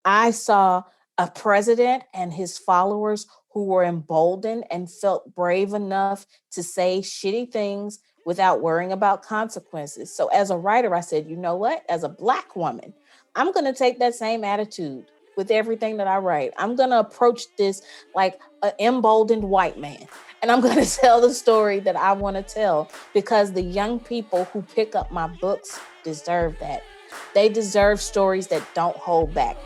I saw a president and his followers who were emboldened and felt brave enough to say shitty things without worrying about consequences. So, as a writer, I said, you know what? As a Black woman, I'm going to take that same attitude with everything that I write. I'm going to approach this like an emboldened white man. And I'm going to tell the story that I want to tell because the young people who pick up my books deserve that. They deserve stories that don't hold back.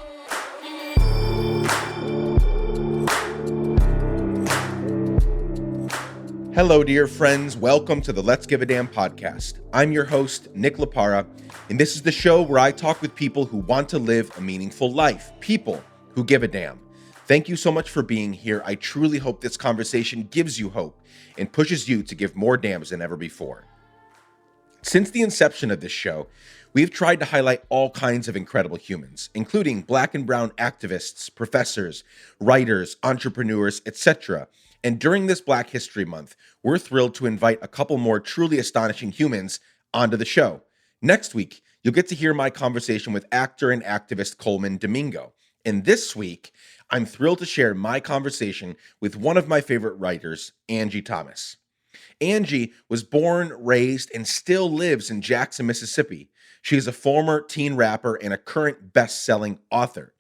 Hello, dear friends. Welcome to the Let's Give a Damn podcast. I'm your host, Nick Lapara, and this is the show where I talk with people who want to live a meaningful life, people who give a damn. Thank you so much for being here. I truly hope this conversation gives you hope and pushes you to give more damns than ever before. Since the inception of this show, we've tried to highlight all kinds of incredible humans, including Black and brown activists, professors, writers, entrepreneurs, etc. And during this Black History Month, we're thrilled to invite a couple more truly astonishing humans onto the show. Next week, you'll get to hear my conversation with actor and activist Coleman Domingo. And this week, I'm thrilled to share my conversation with one of my favorite writers, Angie Thomas. Angie was born, raised, and still lives in Jackson, Mississippi. She is a former teen rapper and a current best-selling author.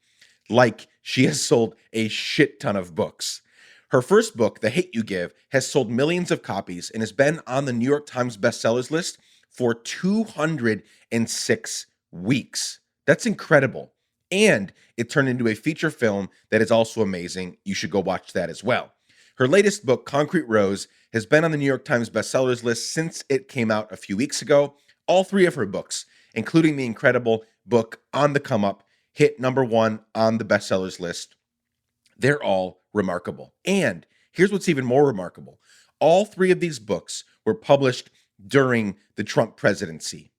Like, she has sold a shit ton of books. Her first book, The Hate U Give, has sold millions of copies and has been on the New York Times Bestsellers list for 206 weeks. That's incredible. And it turned into a feature film that is also amazing. You should go watch that as well. Her latest book, Concrete Rose, has been on the New York Times Bestsellers list since it came out a few weeks ago. All three of her books, including the incredible book On the Come Up, hit number one on the bestsellers list. They're all remarkable. And here's what's even more remarkable. All three of these books were published during the Trump presidency.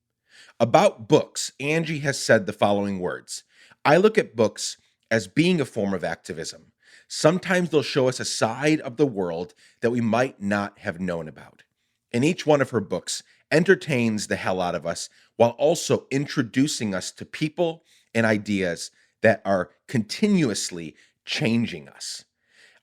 About books, Angie has said the following words: I look at books as being a form of activism. Sometimes they'll show us a side of the world that we might not have known about. And each one of her books entertains the hell out of us while also introducing us to people and ideas that are continuously changing us.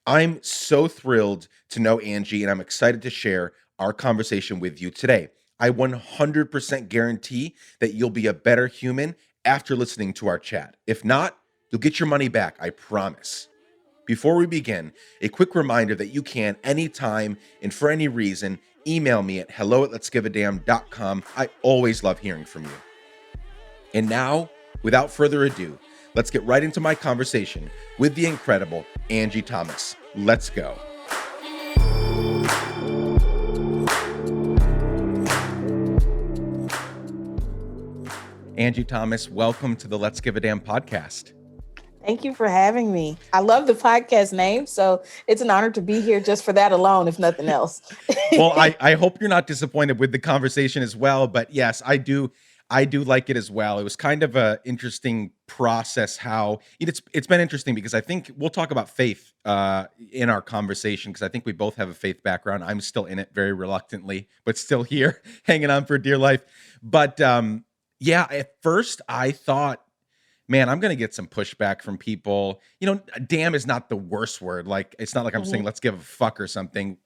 I'm so thrilled to know Angie, and I'm excited to share our conversation with you today. I 100% guarantee that you'll be a better human after listening to our chat. If not, you'll get your money back, I promise. Before we begin, a quick reminder that you can anytime and for any reason email me at hello@letsgiveadamn.com. I always love hearing from you. And now, without further ado, let's get right into my conversation with the incredible Angie Thomas. Let's go. Angie Thomas, welcome to the Let's Give a Damn podcast. Thank you for having me. I love the podcast name, so it's an honor to be here just for that alone, if nothing else. Well, I hope you're not disappointed with the conversation as well, but yes, I do like it as well. It was kind of an interesting process how it's been interesting because I think we'll talk about faith in our conversation because I think we both have a faith background. I'm still in it very reluctantly, but still here hanging on for dear life. But yeah, at first I thought, man, I'm going to get some pushback from people. You know, damn is not the worst word. Like, it's not like I'm saying, let's give a fuck or something.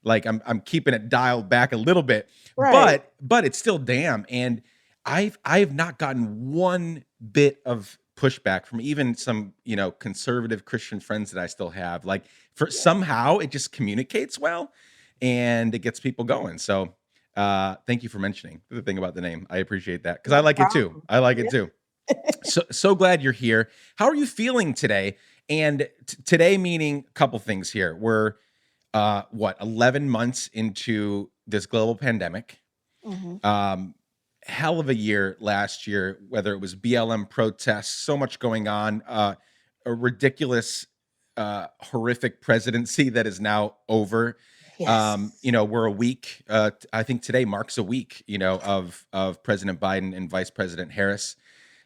Like I'm keeping it dialed back a little bit, Right. but it's still damn. And I've not gotten one bit of pushback from even some, conservative Christian friends that I still have. Like somehow it just communicates well and it gets people going. So thank you for mentioning the thing about the name. I appreciate that because I like it too. I like it too. So glad you're here. How are you feeling today? And today meaning a couple things here. We're 11 months into this global pandemic. Mm-hmm. Hell of a year last year, whether it was BLM protests, so much going on, a ridiculous, horrific presidency that is now over. Yes. We're a week. I think today marks a week, of President Biden and Vice President Harris.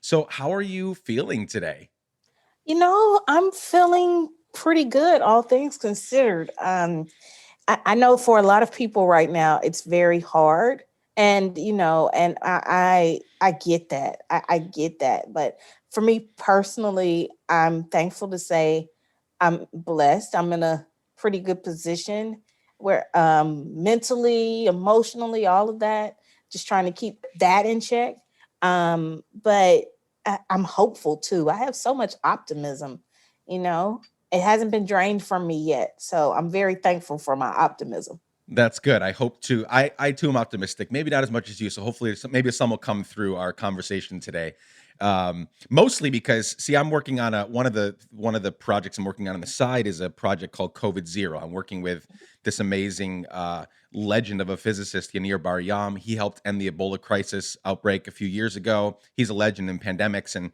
So how are you feeling today? I'm feeling pretty good, all things considered. I know for a lot of people right now, it's very hard And and I get that. I get that. But for me personally, I'm thankful to say I'm blessed. I'm in a pretty good position where mentally, emotionally, all of that, just trying to keep that in check. But I'm hopeful too. I have so much optimism, you know. It hasn't been drained from me yet. So I'm very thankful for my optimism. That's good. I hope to. I too am optimistic. Maybe not as much as you. So hopefully, maybe some will come through our conversation today. Mostly because, see, I'm working on one of the projects I'm working on the side is a project called COVID Zero. I'm working with this amazing legend of a physicist, Yanir Bar-Yam. He helped end the Ebola crisis outbreak a few years ago. He's a legend in pandemics, and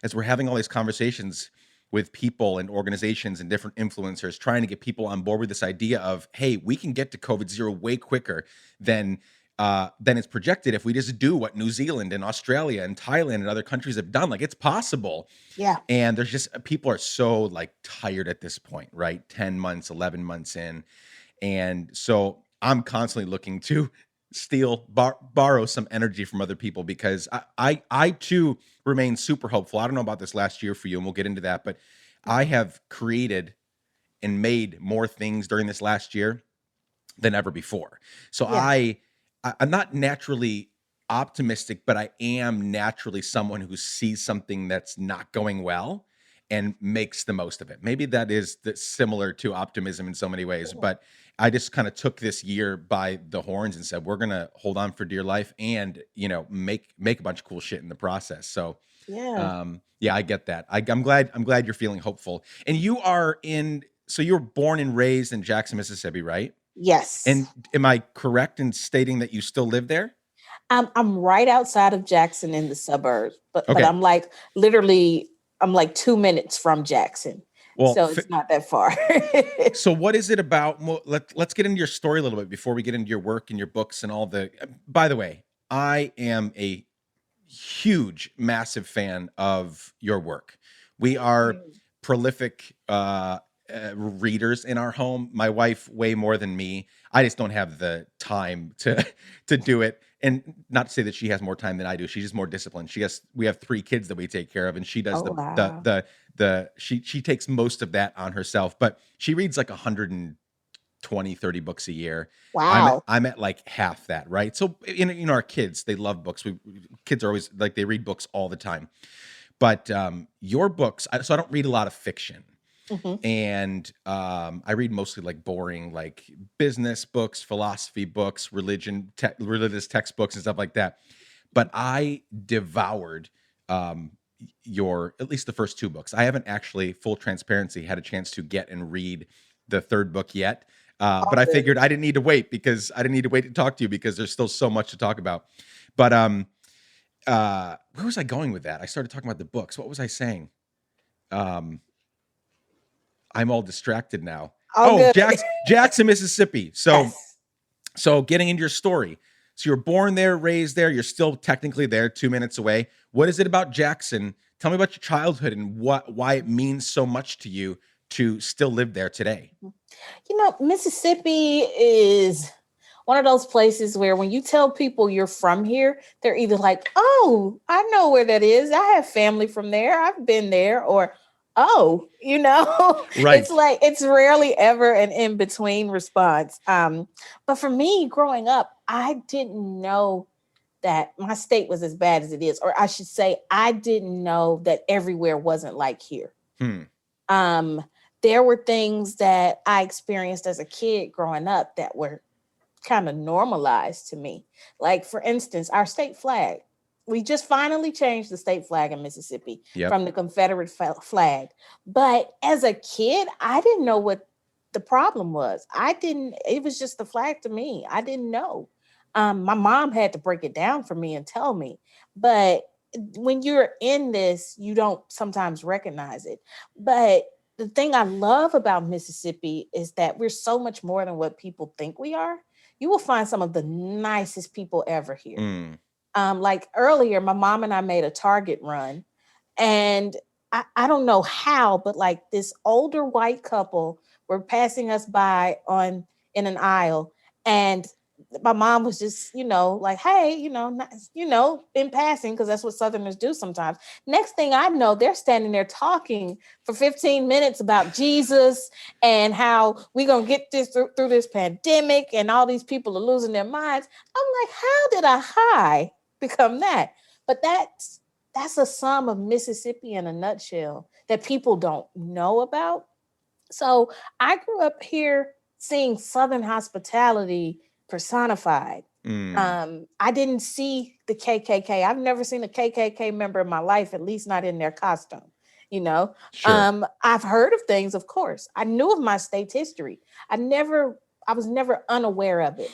as we're having all these conversations with people and organizations and different influencers trying to get people on board with this idea of, hey, we can get to COVID zero way quicker than it's projected if we just do what New Zealand and Australia and Thailand and other countries have done. Like, it's possible. Yeah. And there's just people are so like tired at this point, right? 10 months, 11 months in. And so I'm constantly looking to borrow some energy from other people because I too remain super hopeful. I don't know about this last year for you, and we'll get into that, but I have created and made more things during this last year than ever before. So Yeah. I'm not naturally optimistic, but I am naturally someone who sees something that's not going well and makes the most of it. Maybe that's similar to optimism in so many ways, but I just kind of took this year by the horns and said, we're going to hold on for dear life and, make a bunch of cool shit in the process. So, Yeah. yeah, I get that. I'm glad you're feeling hopeful. And so you were born and raised in Jackson, Mississippi, right? Yes. And am I correct in stating that you still live there? I'm right outside of Jackson in the suburbs, but Okay. I'm like literally I'm like 2 minutes from Jackson. Well, So it's not that far. so what is it about? Let's get into your story a little bit before we get into your work and your books and all the. By the way, I am a huge, massive fan of your work. We are Mm. prolific readers in our home. My wife way more than me. I just don't have the time to to do it. And not to say that she has more time than I do. She's just more disciplined. We have 3 kids that we take care of, and she does Oh wow. she takes most of that on herself. But she reads like 120, 30 books a year. Wow. I'm at like half that, right? So our kids, they love books. Kids are always like they read books all the time. But your books, so I don't read a lot of fiction. Hmm. And I read mostly like boring, like business books, philosophy books, religious textbooks, and stuff like that. But I devoured um, your at least the first 2 books. I haven't actually, full transparency, had a chance to get and read the third book yet. But All I good. figured I didn't need to wait to talk to you because there's still so much to talk about. But where was I going with that? I started talking about the books. What was I saying? Um, I'm all distracted now. All Oh, good. Jackson, Mississippi. So Yes. getting into your story. So you're born there, raised there. You're still technically there, 2 minutes away. What is it about Jackson? Tell me about your childhood and why it means so much to you to still live there today. Mississippi is one of those places where when you tell people you're from here, they're either like, "Oh, I know where that is. I have family from there. I've been there," or "Oh, it's Right. like it's rarely ever an in between response. But for me, growing up, I didn't know that my state was as bad as it is, or I should say, I didn't know that everywhere wasn't like here. Hmm. Um, there were things that I experienced as a kid growing up that were kind of normalized to me. Like, for instance, our state flag. We just finally changed the state flag in Mississippi Yep. from the Confederate flag. But as a kid, I didn't know what the problem was. It was just the flag to me. I didn't know. My mom had to break it down for me and tell me. But when you're in this, you don't sometimes recognize it. But the thing I love about Mississippi is that we're so much more than what people think we are. You will find some of the nicest people ever here. Mm. Like earlier, my mom and I made a Target run, and I don't know how, but like this older white couple were passing us by on in an aisle, and my mom was just, like, hey, not, in passing, because that's what Southerners do sometimes. Next thing I know, they're standing there talking for 15 minutes about Jesus and how we're going to get this through this pandemic and all these people are losing their minds. I'm like, how did a high become that? But that's a sum of Mississippi in a nutshell that people don't know about. So I grew up here seeing Southern hospitality personified. Mm, I didn't see the KKK. I've never seen a KKK member in my life, at least not in their costume. You know, sure. I've heard of things, of course. I knew of my state's history. I was never unaware of it.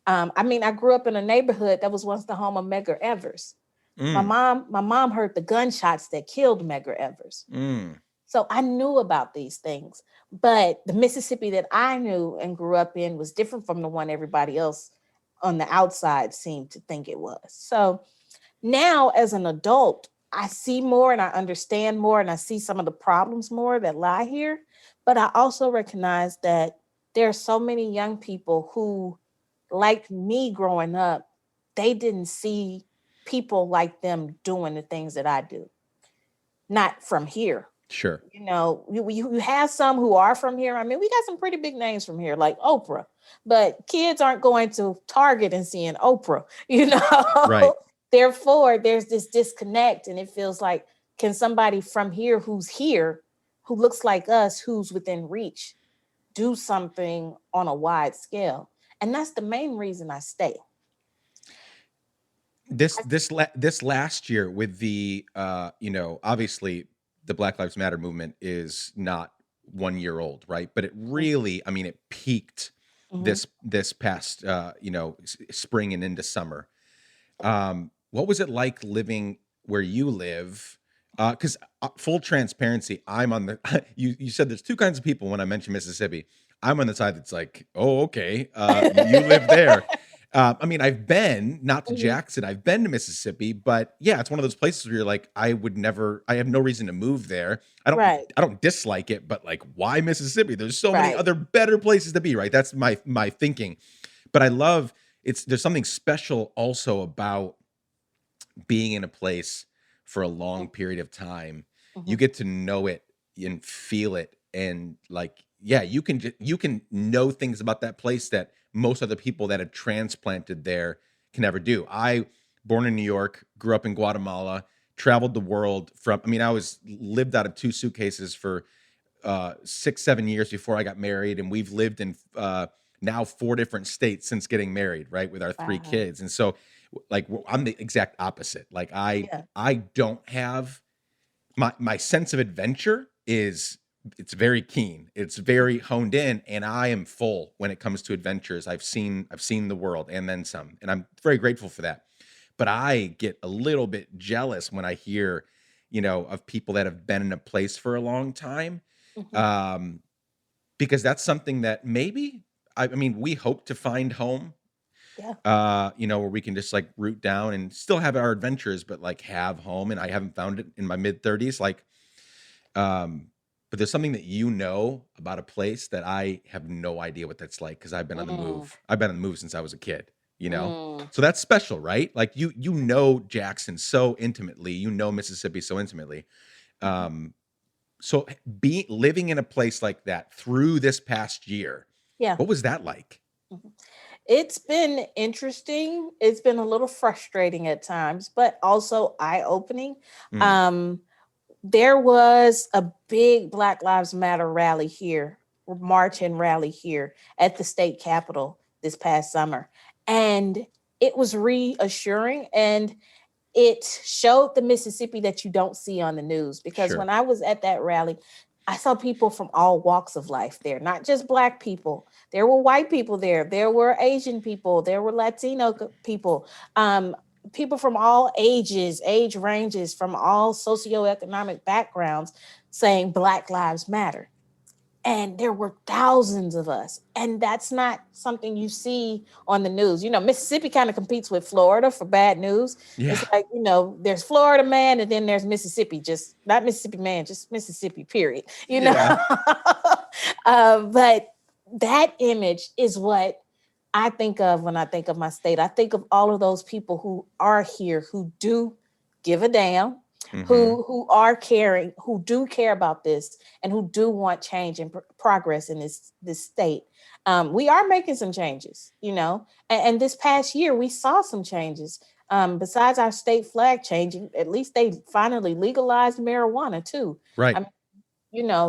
I mean, I grew up in a neighborhood that was once the home of Medgar Evers. Mm, My mom heard the gunshots that killed Medgar Evers. mm, So I knew about these things, but the Mississippi that I knew and grew up in was different from the one everybody else on the outside seemed to think it was. So now as an adult, I see more and I understand more and I see some of the problems more that lie here. But I also recognize that there are so many young people who, like me growing up, they didn't see people like them doing the things that I do, not from here. sure. You have some who are from here. I mean, we got some pretty big names from here, like Oprah, but kids aren't going to Target and seeing Oprah, Right. Therefore, there's this disconnect, and it feels like, can somebody from here, who looks like us, who's within reach, do something on a wide scale? And that's the main reason I stay. This last year with the obviously the Black Lives Matter movement is not 1 year old, right? But it really, I mean, it peaked Mhm. this past spring and into summer. What was it like living where you live? Because full transparency, I'm on the you said there's two kinds of people when I mention Mississippi. I'm on the side that's like, oh, okay, you live there. I mean, I've been not to Mhm. Jackson, I've been to Mississippi, but yeah, it's one of those places where you're like, I have no reason to move there. Right, I don't dislike it, but like, why Mississippi? There's so many right. other better places to be, right? That's my thinking. But I love there's something special also about being in a place for a long Mhm. period of time. You Mhm. get to know it and feel it, and like, yeah, you can know things about that place that most other people that have transplanted there can never do. I born in New York, grew up in Guatemala, traveled the world from, I mean, I was lived out of two suitcases for 6 7 years before I got married, and we've lived in now 4 different states since getting married, right, with our three Wow. kids. And so like, I'm the exact opposite. Like, Yeah. I don't have my sense of adventure is, it's very keen, it's very honed in, and I am full when it comes to adventures. I've seen the world and then some, and I'm very grateful for that. But I get a little bit jealous when I hear, of people that have been in a place for a long time, Mhm. um, because that's something that maybe, I mean, we hope to find home, Yeah. where we can just like root down and still have our adventures, but like have home. And I haven't found it in my mid 30s. Like, um, but there's something that about a place that I have no idea what that's like, because I've been on the Mm, move. I've been on the move since I was a kid, you know? mm, So that's special, right? Like, you know Jackson so intimately, you know Mississippi so intimately. mhm. Um, so be living in a place like that through this past year, Yeah. what was that like? Mhm. It's been interesting. It's been a little frustrating at times, but also eye-opening. Mm, Um, there was a big Black Lives Matter rally here, march and rally here at the state capitol this past summer. And it was reassuring, and it showed the Mississippi that you don't see on the news. Because sure. when I was at that rally, I saw people from all walks of life there, not just Black people. There were white people there. There were Asian people. There were Latino people. People from all ages, age ranges, from all socioeconomic backgrounds, saying Black Lives Matter. And there were thousands of us. And that's not something you see on the news. Mississippi kind of competes with Florida for bad news. It's Yeah. like, there's Florida man and then there's Mississippi, just not Mississippi man, just Mississippi, period. Yeah. But that image is what I think of when I think of my state. I think of all of those people who are here who do give a damn, Hmm. who are caring, who do care about this, and who do want change and progress in this state. We are making some changes, and this past year we saw some changes. Besides our state flag changing, at least they finally legalized marijuana too. Right. I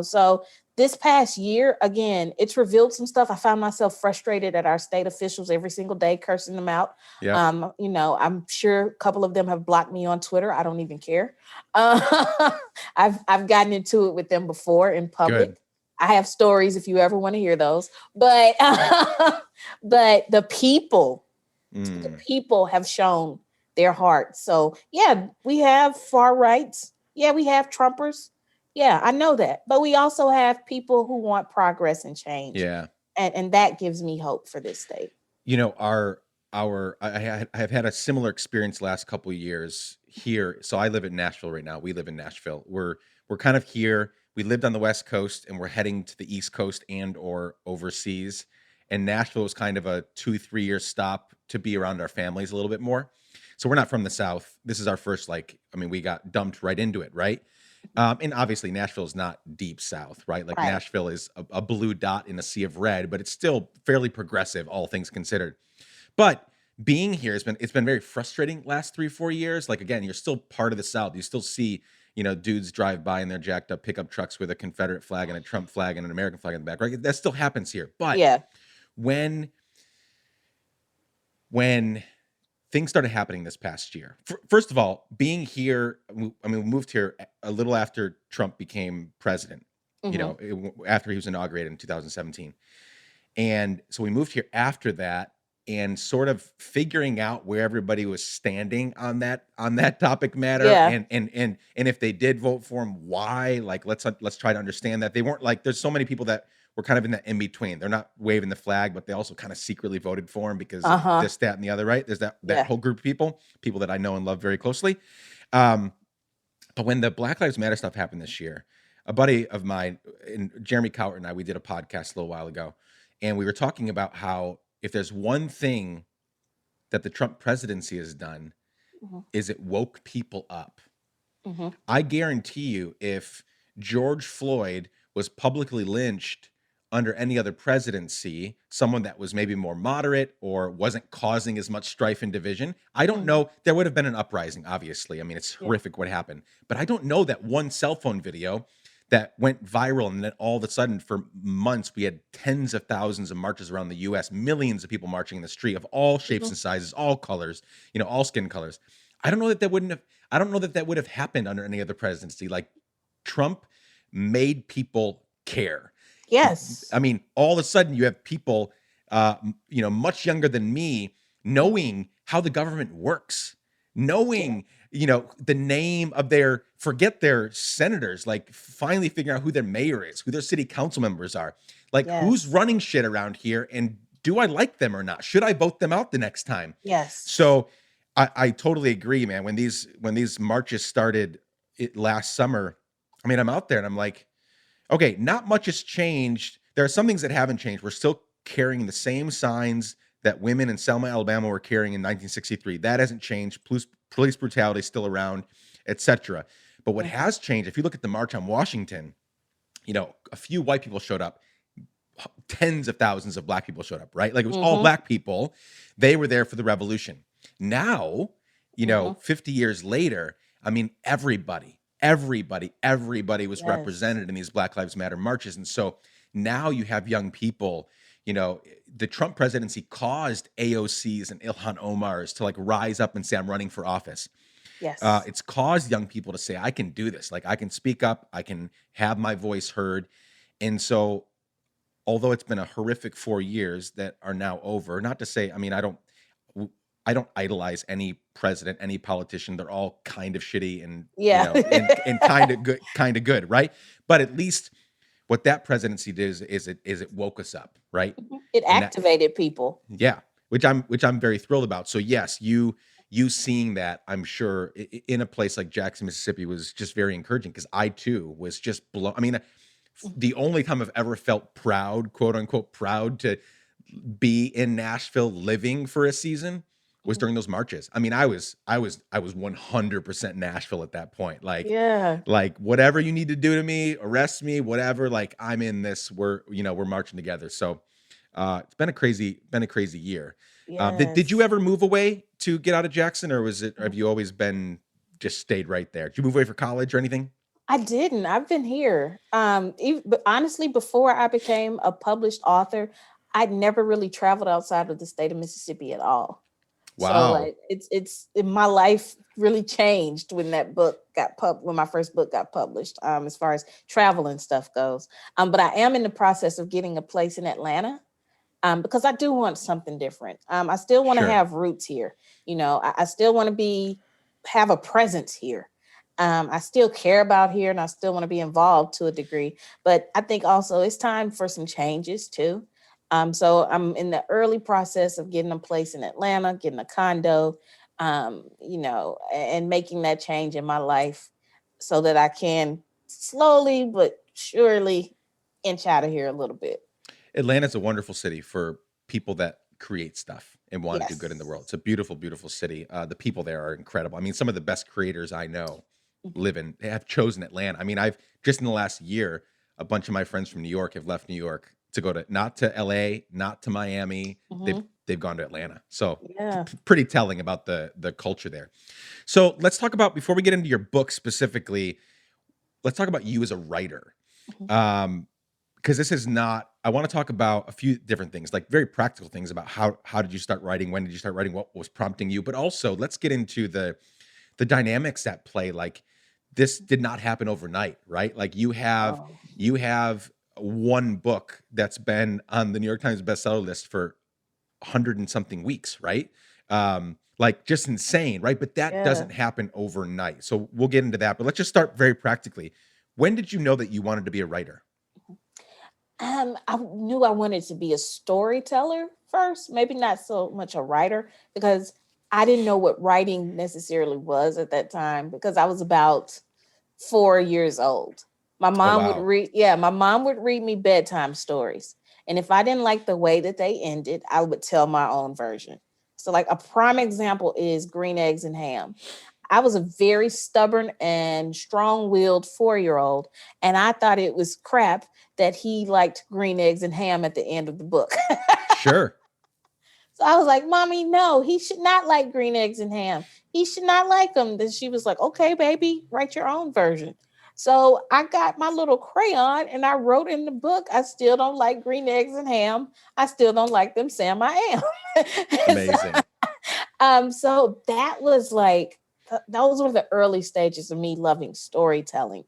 so this past year, again, it's revealed some stuff. I found myself frustrated at our state officials every single day, cursing them out. Yep. I'm sure a couple of them have blocked me on Twitter. I don't even care. Uh, I've gotten into it with them before in public. Good. I have stories if you ever want to hear those. But but the Mm. people have shown their heart. So yeah, we have far rights. Yeah, we have Trumpers. Yeah, I know that. But we also have people who want progress and change. Yeah. And that gives me hope for this state. I have had a similar experience the last couple of years here. So I live in Nashville right now. We live in Nashville. We're kind of here. We lived on the West Coast and we're heading to the East Coast and or overseas. And Nashville was kind of a 2-3 year stop to be around our families a little bit more. So we're not from the South. This is our first, we got dumped right into it, right? And obviously Nashville is not deep South, right? Like Right. Nashville is a blue dot in a sea of red, but it's still fairly progressive, all things considered. But being here it's been very frustrating last 3-4 years. Like again, you're still part of the South. You still see, dudes drive by in their jacked up pickup trucks with a Confederate flag and a Trump flag and an American flag in the back, right? That still happens here. But Yeah. when things started happening this past year, first of all, being here, we moved here a little after Trump became president, after he was inaugurated in 2017. And so we moved here after that and sort of figuring out where everybody was standing on that topic matter, Yeah. and if they did vote for him, why. Like let's try to understand that. They weren't like, there's so many people that were kind of in that in between. They're not waving the flag, but they also kind of secretly voted for him because of Uh-huh. this, that, and the other, right? There's that Yeah. whole group of people that I know and love very closely. But when the Black Lives Matter stuff happened this year, a buddy of mine, and Jeremy Cowart, and I, we did a podcast a little while ago, and we were talking about how if there's one thing that the Trump presidency has done, Mhm. is it woke people up. Mhm. I guarantee you, if George Floyd was publicly lynched under any other presidency, someone that was maybe more moderate or wasn't causing as much strife and division, I don't Mhm. know. There would have been an uprising, obviously. I mean, it's Yeah. horrific what happened. But I don't know that one cell phone video that went viral and then all of a sudden for months we had tens of thousands of marches around the US, millions of people marching in the street of all shapes Mhm. and sizes, all colors, all skin colors. I don't know that I don't know that would have happened under any other presidency. Like Trump made people care. Yes. I mean, all of a sudden you have people, much younger than me, knowing how the government works, knowing, the name of forget their senators, like finally figuring out who their mayor is, who their city council members are, like who's Yes. running shit around here, and do I like them or not? Should I vote them out the next time? Yes. So I totally agree, man. When these marches started last summer, I mean, I'm out there and I'm like, okay, not much has changed. There are some things that haven't changed. We're still carrying the same signs that women in Selma, Alabama were carrying in 1963. That hasn't changed. Police brutality is still around, etc. But what Mhm. has changed, if you look at the March on Washington, a few white people showed up, tens of thousands of black people showed up, right? Like it was all Mhm. black people. They were there for the revolution. Now, Mhm. 50 years later, I mean, everybody was Yes. represented in these Black Lives Matter marches. And so now you have young people, the Trump presidency caused AOCs and Ilhan Omars to like rise up and say, I'm running for office. Yes. It's caused young people to say, I can do this. Like I can speak up, I can have my voice heard. And so although it's been a horrific 4 years that are now over, not to say, I mean, I don't idolize any president, any politician. They're all kind of shitty and, Yeah. and kind of good, right? But at least what that presidency did is it woke us up, right? It And that, activated people. yeah, which I'm very thrilled about. So yes, you seeing that, I'm sure in a place like Jackson, Mississippi was just very encouraging because I too was just blown. I mean, Mhm. the only time I've ever felt proud, quote unquote, proud to be in Nashville living for a season was Mhm. during those marches. I mean, I was 100% Nashville at that point. Yeah. Like whatever you need to do to me, arrest me, whatever, like I'm in this. We're marching together. So it's been a crazy year. Did you Yes. ever move away to get out of Jackson, or have Mhm. you always been just stayed right there? Did you move away for college or anything? I didn't. I've been here. But honestly, before I became a published author, I'd never really traveled outside of the state of Mississippi at all. So Wow. like my life really changed when that book when my first book got published, as far as travel and stuff goes. But I am in the process of getting a place in Atlanta, because I do want something different. I still want to Sure. have roots here. I still want to have a presence here. I still care about here, and I still want to be involved to a degree. But I think also it's time for some changes too. So I'm in the early process of getting a place in Atlanta, getting a condo, and making that change in my life so that I can slowly but surely inch out of here a little bit. Atlanta's a wonderful city for people that create stuff and want to do good in the world. Yes. It's a beautiful, beautiful city. The people there are incredible. I mean, some of the best creators I know Mhm. have chosen Atlanta. I mean, I've just in the last year, a bunch of my friends from New York have left New York to go to not to LA, not to Miami. Mhm. They've gone to Atlanta. So Yeah. pretty telling about the culture there. So let's talk about, before we get into your book specifically, let's talk about you as a writer. Mhm. Um, because this is not, I want to talk about a few different things, like very practical things about how did you start writing, when did you start writing, what was prompting you, but also let's get into the dynamics at play. Like this did not happen overnight, right? Like Oh, you have one book that's been on the New York Times bestseller list for 100 and something weeks, right? Like just insane, right? But that yeah. doesn't happen overnight. So we'll get into that, but let's just start very practically. When did you know that you wanted to be a writer? I knew I wanted to be a storyteller first, maybe not so much a writer, because I didn't know what writing necessarily was at that time because I was about 4 years old. Oh, wow. My mom would read me bedtime stories. And if I didn't like the way that they ended, I would tell my own version. So, like a prime example is Green Eggs and Ham. I was a very stubborn and strong-willed 4-year-old, and I thought it was crap that he liked green eggs and ham at the end of the book. Sure. So I was like, "Mommy, no, he should not like green eggs and ham. He should not like them." Then she was like, "Okay, baby, write your own version." So I got my little crayon and I wrote in the book, "I still don't like green eggs and ham. I still don't like them, Sam. I am." And so Amazing. so that was like those were the early stages of me loving storytelling.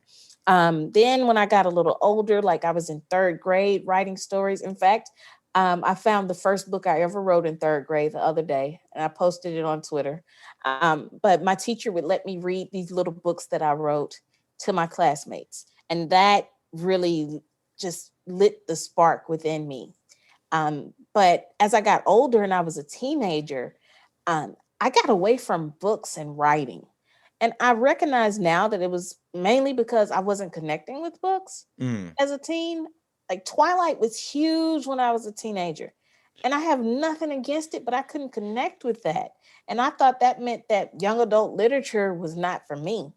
Then when I got a little older, like I was in third grade writing stories. In fact, I found the first book I ever wrote in third grade the other day, and I posted it on Twitter. But my teacher would let me read these little books that I wrote to my classmates, and that really just lit the spark within me. But as I got older and I was a teenager, I got away from books and writing. And I recognize now that it was mainly because I wasn't connecting with books Mm, as a teen. Like Twilight was huge when I was a teenager. And I have nothing against it, but I couldn't connect with that. And I thought that meant that young adult literature was not for me.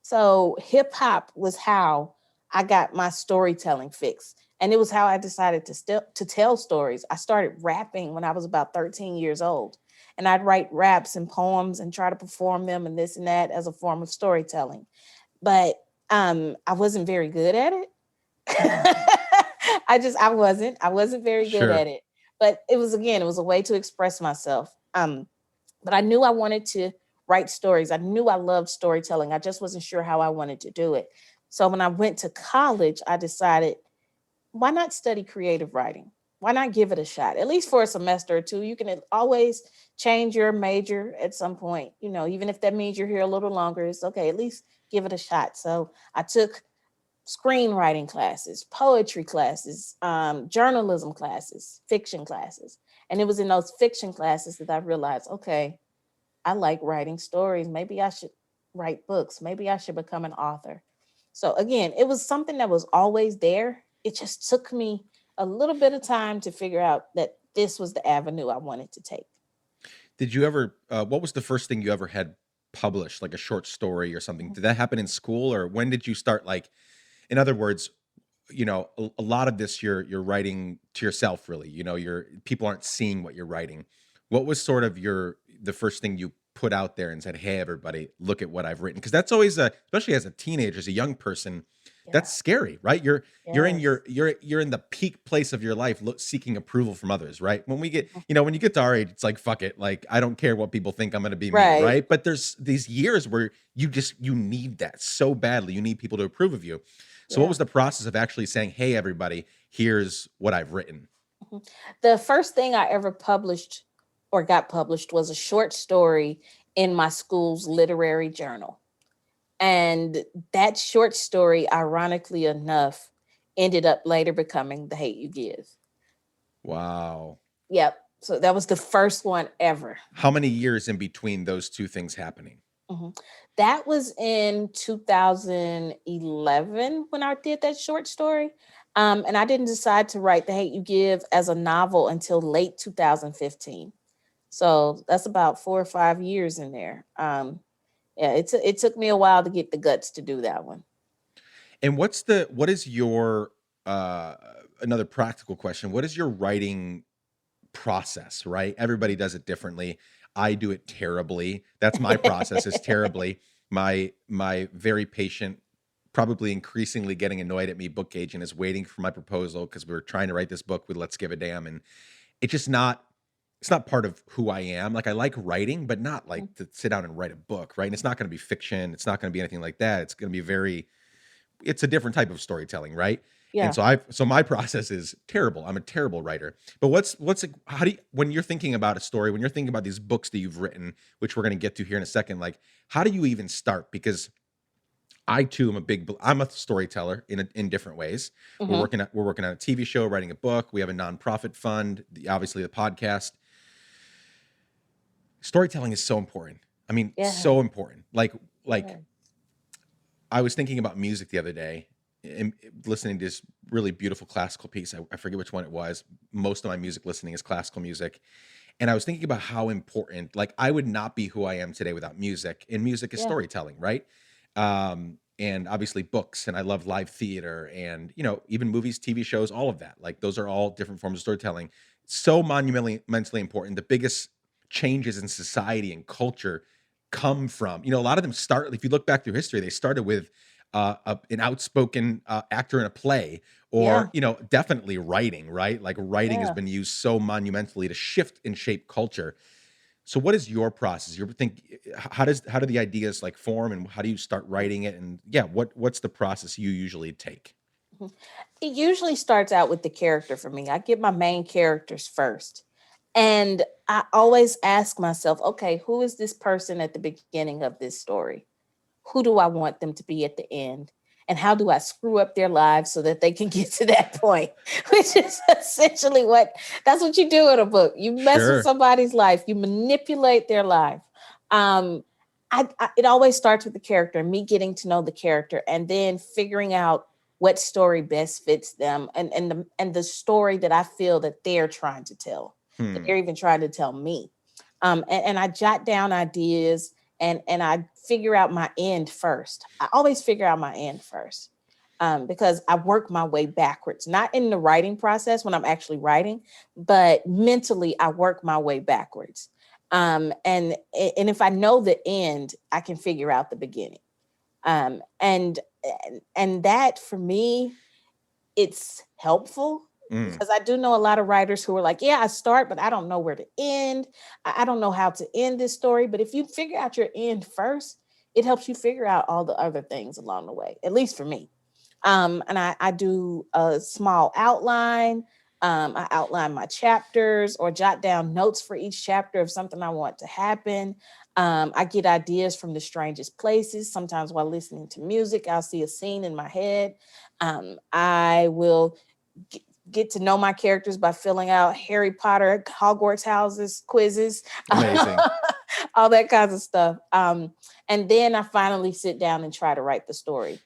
So hip hop was how I got my storytelling fix. And it was how I decided to tell stories. I started rapping when I was about 13 years old. And I'd write raps and poems and try to perform them and this and that as a form of storytelling. But I wasn't very good at it. I wasn't very good at sure. it. But it was a way to express myself. But I knew I wanted to write stories. I knew I loved storytelling. I just wasn't sure how I wanted to do it. So when I went to college, I decided, why not study creative writing? Why not give it a shot? At least for a semester or two. You can always change your major at some point. Even if that means you're here a little longer, it's okay. At least give it a shot. So I took screenwriting classes, poetry classes, journalism classes, fiction classes. And it was in those fiction classes that I realized, okay, I like writing stories. Maybe I should write books. Maybe I should become an author. So again, it was something that was always there. It just took me a little bit of time to figure out that this was the avenue I wanted to take. Did you ever, what was the first thing you ever had published, like a short story or something? Mhm. Did that happen in school, or when did you start, like, in other words, a lot of this you're writing to yourself, really. You're people aren't seeing what you're writing. What was sort of the first thing you put out there and said, "Hey, everybody, look at what I've written"? Because that's always especially as a teenager, as a young person, Yeah. that's scary, right? You're in Yes. you're in the peak place of your life, seeking approval from others, right? When we get Mhm. when you get to our age, it's like, fuck it, like, I don't care what people think, I'm going to be me, Right. right? But there's these years where you need that so badly. You need people to approve of you. So what Yeah. was the process of actually saying, "Hey, everybody, here's what I've written"? Mhm. The first thing I ever published or got published was a short story in my school's literary journal. And that short story, ironically enough, ended up later becoming The Hate You Give. Wow. Yep. So that was the first one ever. How many years in between those two things happening? Mhm. That was in 2011 when I did that short story. And I didn't decide to write The Hate You Give as a novel until late 2015. So that's about 4 or 5 years in there. Yeah, it took me a while to get the guts to do that one. And what is your uh another practical question? What is your writing process, right? Everybody does it differently. I do it terribly. That's my process, is terribly. My very patient, probably increasingly getting annoyed at me book agent is waiting for my proposal because we were trying to write this book with Let's Give a Damn. And it's just not it's not part of who I am. Like, I like writing, but not like to sit down and write a book, right? And it's not going to be fiction. It's not going to be anything like that. It's going to be it's a different type of storytelling, right? And Yeah. so my process is terrible. I'm a terrible writer. But how do you, when you're thinking about a story, when you're thinking about these books that you've written, which we're going to get to here in a second, like, how do you even start? Because I too am I'm a storyteller in different ways. Hmm. We're working on a TV show, writing a book. We have a nonprofit fund, obviously the podcast. Storytelling is so important. I mean, Yeah. so important. Like Yeah. I was thinking about music the other day and listening to this really beautiful classical piece. I forget which one it was. Most of my music listening is classical music. And I was thinking about how important, like, I would not be who I am today without music. And music is Yeah. storytelling, right? And obviously books, and I love live theater and, even movies, TV shows, all of that. Like, those are all different forms of storytelling. So monumentally important. The biggest changes in society and culture come from, a lot of them start, if you look back through history, they started with an outspoken actor in a play, or, Yeah. definitely writing, right? Like, writing has Yeah. been used so monumentally to shift and shape culture. So what is your process? You ever think, how do the ideas, like, form, and how do you start writing it? And yeah, what's the process you usually take? Mhm. It usually starts out with the character for me. I get my main characters first. And I always ask myself, okay, who is this person at the beginning of this story? Who do I want them to be at the end? And how do I screw up their lives so that they can get to that point? Which is essentially that's what you do in a book. You mess with Sure. somebody's life, you manipulate their life. Um, it always starts with the character, me getting to know the character, and then figuring out what story best fits them, and the story that I feel that they're trying to tell, that they're Hmm. even trying to tell me. And I jot down ideas, and I figure out my end first. I always figure out my end first, because I work my way backwards, not in the writing process when I'm actually writing, but mentally I work my way backwards. And if I know the end, I can figure out the beginning. And that for me, it's helpful, Mm. because I do know a lot of writers who are like, yeah, I start, but I don't know where to end. I don't know how to end this story. But if you figure out your end first, it helps you figure out all the other things along the way, at least for me. And I do a small outline. I outline my chapters or jot down notes for each chapter of something I want to happen. I get ideas from the strangest places. Sometimes while listening to music, I'll see a scene in my head. I will get, get to know my characters by filling out Harry Potter, Hogwarts houses, quizzes, Amazing. all that kinds of stuff. And then I finally sit down and try to write the story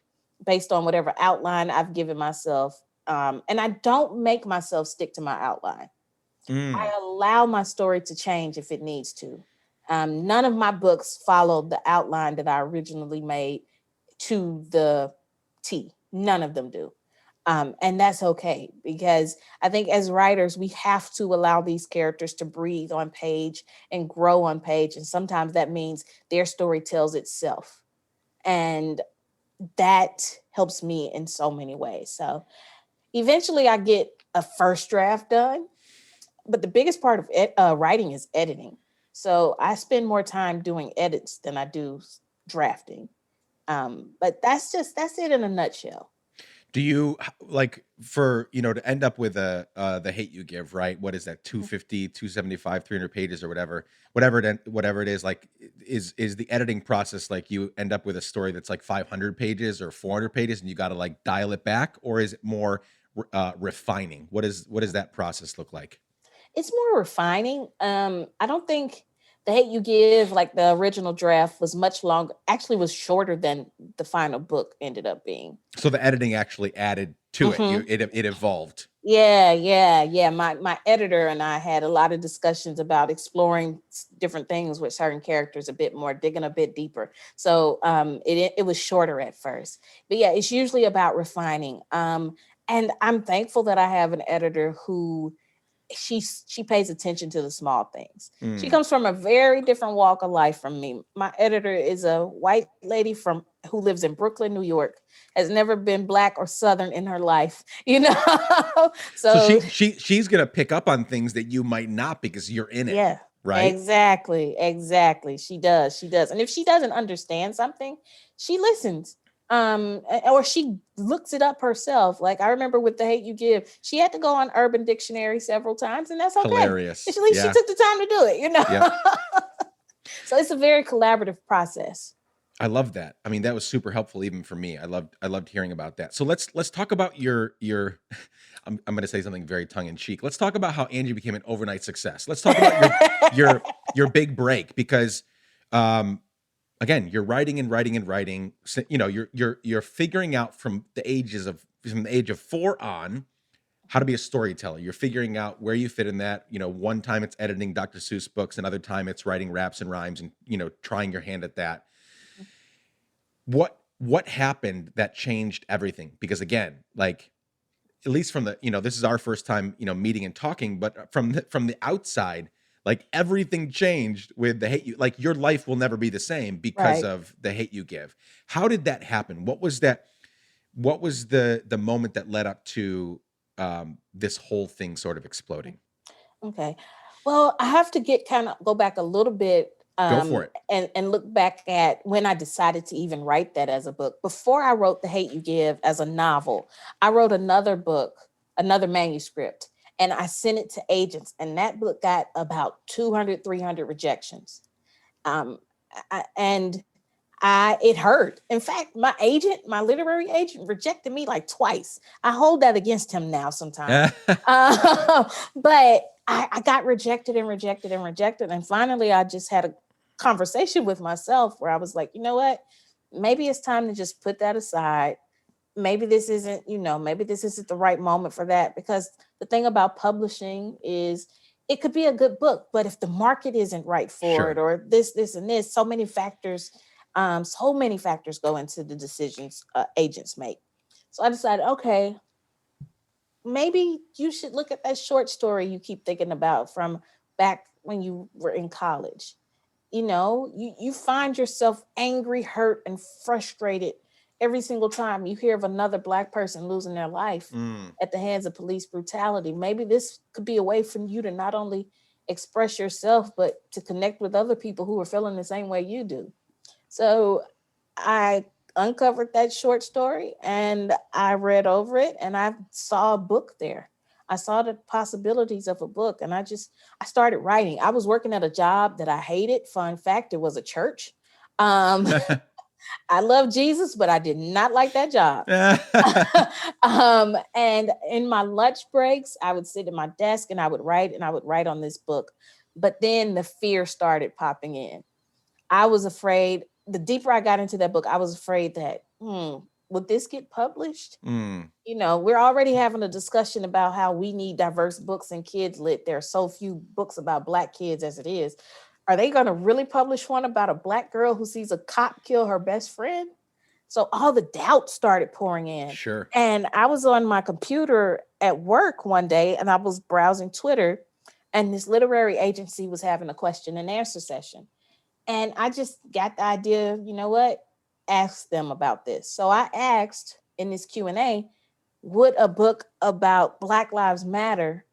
based on whatever outline I've given myself. And I don't make myself stick to my outline. Mm. I allow my story to change if it needs to. None of my books follow the outline that I originally made to the T. None of them do. And that's okay, because I think as writers, we have to allow these characters to breathe on page and grow on page. And sometimes that means their story tells itself. And that helps me in so many ways. So eventually I get a first draft done, but the biggest part of writing is editing. So I spend more time doing edits than I do drafting. But that's it in a nutshell. Do you like for, to end up with the Hate You Give, right? What is that? 250, 275, 300 pages or whatever it is, like is the editing process like you end up with a story that's like 500 pages or 400 pages and you got to like dial it back, or is it more refining? What does that process look like? It's more refining. I don't think the Hate You Give, like the original draft, was much longer. Actually, was shorter than the final book ended up being. So the editing actually added to it. Hmm. It evolved. Yeah. My editor and I had a lot of discussions about exploring different things with certain characters a bit more, digging a bit deeper. So it was shorter at first, but yeah, it's usually about refining. And I'm thankful that I have an editor who she pays attention to the small things. She Mm. comes from a very different walk of life from me. My editor is a white lady from who lives in Brooklyn, New York, has never been black or southern in her life, you know. So So she's gonna pick up on things that you might not because you're in it, yeah, right? exactly. She does. And if she doesn't understand something, she listens. Or she looks it up herself. Like I remember with the Hate You Give, she had to go on Urban Dictionary several times, and that's okay. At Hilarious. least she Yeah. took the time to do it, you know. Yep. So it's a very collaborative process. I love that. I mean, that was super helpful even for me. I loved hearing about that. So let's talk about your I'm going to say something very tongue in cheek. Let's talk about how Angie became an overnight success. Let's talk about your big break, because um again, you're writing and writing and writing. So, you're figuring out from the age of 4 on how to be a storyteller. You're figuring out where you fit in that. One time it's editing Dr. Seuss books, another time it's writing raps and rhymes and trying your hand at that. What happened that changed everything? Because again, like, at least from the, this is our first time, meeting and talking, but from the outside, like everything changed with the Hate You. Like your life will never be the same because Right. of the Hate You Give. How did that happen? What was that? What was the moment that led up to this whole thing sort of exploding? Okay. Well, I have to go back a little bit, Go for it. and look back at when I decided to even write that as a book. Before I wrote The Hate You Give as a novel, I wrote another book, another manuscript, and I sent it to agents, and that book got about 200, 300 rejections. Um, and it hurt. In fact, my literary agent rejected me like twice. I hold that against him now sometimes. But I got rejected and rejected and rejected. And finally, I just had a conversation with myself where I was like, you know what? Maybe it's time to just put that aside. Maybe this isn't the right moment for that. Because the thing about publishing is it could be a good book, but if the market isn't right for it, Sure. or this, and this, so many factors go into the decisions agents make. So I decided, okay, maybe you should look at that short story you keep thinking about from back when you were in college. You find yourself angry, hurt, and frustrated every single time you hear of another Black person losing their life Mm, at the hands of police brutality. Maybe this could be a way for you to not only express yourself, but to connect with other people who are feeling the same way you do. So I uncovered that short story and I read over it and I saw a book there. I saw the possibilities of a book and I started writing. I was working at a job that I hated. Fun fact, it was a church. Um, I love Jesus, but I did not like that job. And in my lunch breaks, I would sit at my desk and I would write on this book. But then the fear started popping in. I was afraid, the deeper I got into that book, I was afraid that would this get published? Mm, We're already having a discussion about how we need diverse books in kids lit. There are so few books about Black kids as it is. Are they going to really publish one about a Black girl who sees a cop kill her best friend? So all the doubt started pouring in. sure. And I was on my computer at work one day and I was browsing Twitter, and this literary agency was having a question and answer session. And I just got the idea, you know what? Ask them about this. So I asked in this Q&A, would a book about Black Lives Matter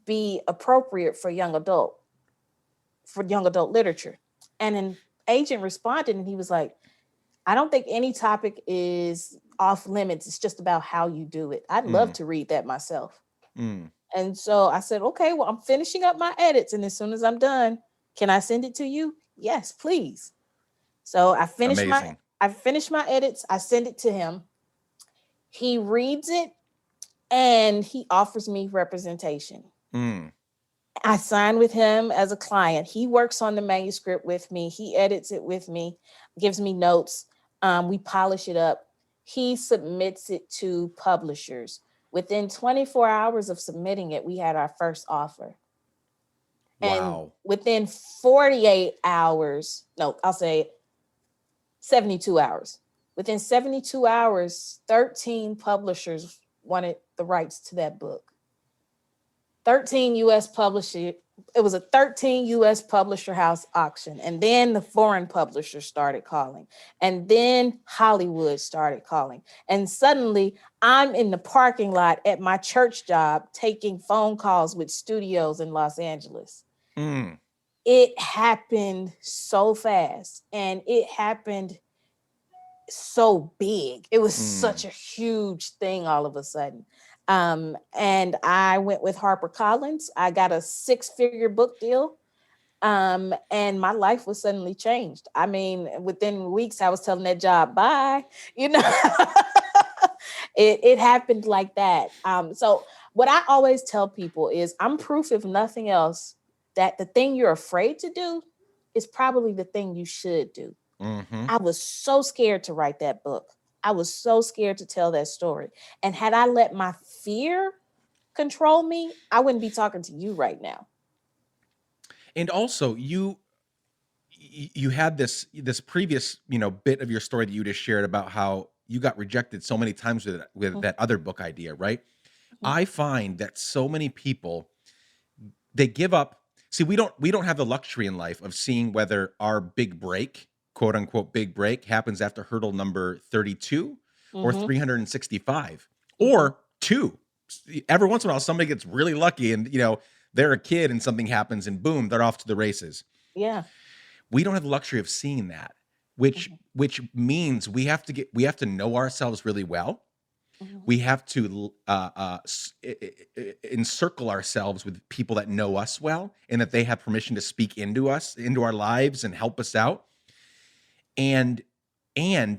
be appropriate for young adult literature? And an agent responded and he was like, I don't think any topic is off limits. It's just about how you do it. I'd love Mm, to read that myself. mm. And so I said, okay, well, I'm finishing up my edits. And as soon as I'm done, can I send it to you? Yes, please. So Amazing. I finished my edits. I send it to him. He reads it and he offers me representation. Mm, I sign with him as a client. He works on the manuscript with me. He edits it with me, gives me notes. We polish it up. He submits it to publishers. Within 24 hours of submitting it, we had our first offer. And wow. within 48 hours, no, I'll say 72 hours. Within 72 hours, 13 publishers wanted the rights to that book. 13 US publisher, it was a 13 US publisher house auction. And then the foreign publishers started calling. And then Hollywood started calling. And suddenly I'm in the parking lot at my church job taking phone calls with studios in Los Angeles. Mm, It happened so fast and it happened so big. It was such mm. a huge thing all of a sudden. And I went with HarperCollins. I got a 6-figure book deal. And my life was suddenly changed. I mean, within weeks, I was telling that job, bye, you know, it happened like that. So what I always tell people is I'm proof, if nothing else, that the thing you're afraid to do is probably the thing you should do. Mm-hmm. I was so scared to write that book. I was so scared to tell that story. And had I let my fear control me, I wouldn't be talking to you right now. And also, you had this previous bit of your story that you just shared about how you got rejected so many times with Mhm, that other book idea, right? mhm, I find that so many people, they give up. See, we don't have the luxury in life of seeing whether our big break, quote unquote big break, happens after hurdle number 32 or mhm, 365 mhm. or 2. Every once in a while somebody gets really lucky and they're a kid and something happens and boom, they're off to the races. Yeah. We don't have the luxury of seeing that, which Mhm, which means we have to know ourselves really well. mhm. We have to encircle ourselves with people that know us well and that they have permission to speak into us, into our lives, and help us out. And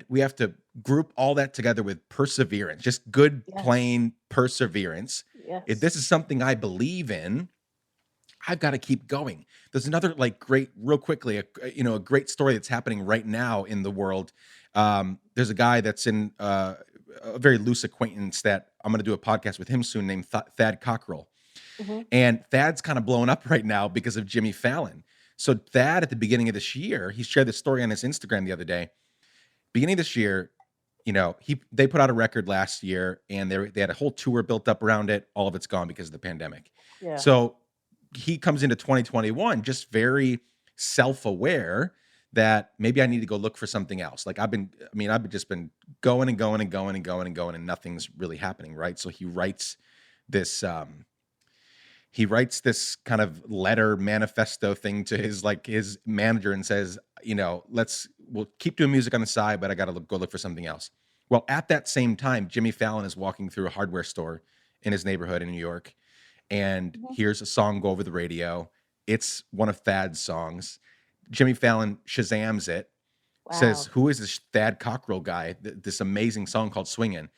we have to group all that together with perseverance, just good Yes. plain perseverance. If Yes. this is something I believe in, I've got to keep going. There's another like great, real quickly, a great story that's happening right now in the world. There's a guy that's in a very loose acquaintance that I'm going to do a podcast with him soon, named Thad Cockrell, Mhm. and Thad's kind of blown up right now because of Jimmy Fallon. So Thad, at the beginning of this year, he shared this story on his Instagram the other day. Beginning of this year, they put out a record last year, and they had a whole tour built up around it. All of it's gone because of the pandemic. Yeah. So he comes into 2021 just very self-aware that maybe I need to go look for something else. Like I've just been going and going and going and going and going, and nothing's really happening, right? So this he writes this kind of letter manifesto thing to his manager and says, we'll keep doing music on the side, but I got to go look for something else. Well, at that same time, Jimmy Fallon is walking through a hardware store in his neighborhood in New York and Mhm. hears a song go over the radio. It's one of Thad's songs. Jimmy Fallon Shazams it, says, Wow. "Who is this Thad Cockrell guy? This amazing song called Swingin'."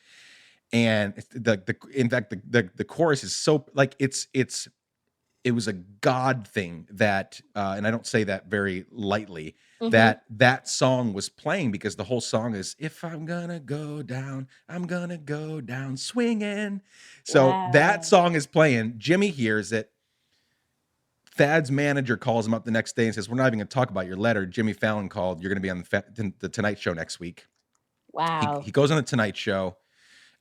And the in fact the chorus is so like it's it was a God thing that, and I don't say that very lightly, Mm-hmm. that song was playing because the whole song is, if I'm gonna go down, I'm gonna go down swinging. So that Wow. song is playing. Jimmy hears it. Thad's manager calls him up the next day and says, we're not even going to talk about your letter. Jimmy Fallon called. You're going to be on the Tonight Show next week. Wow. He goes on the Tonight Show.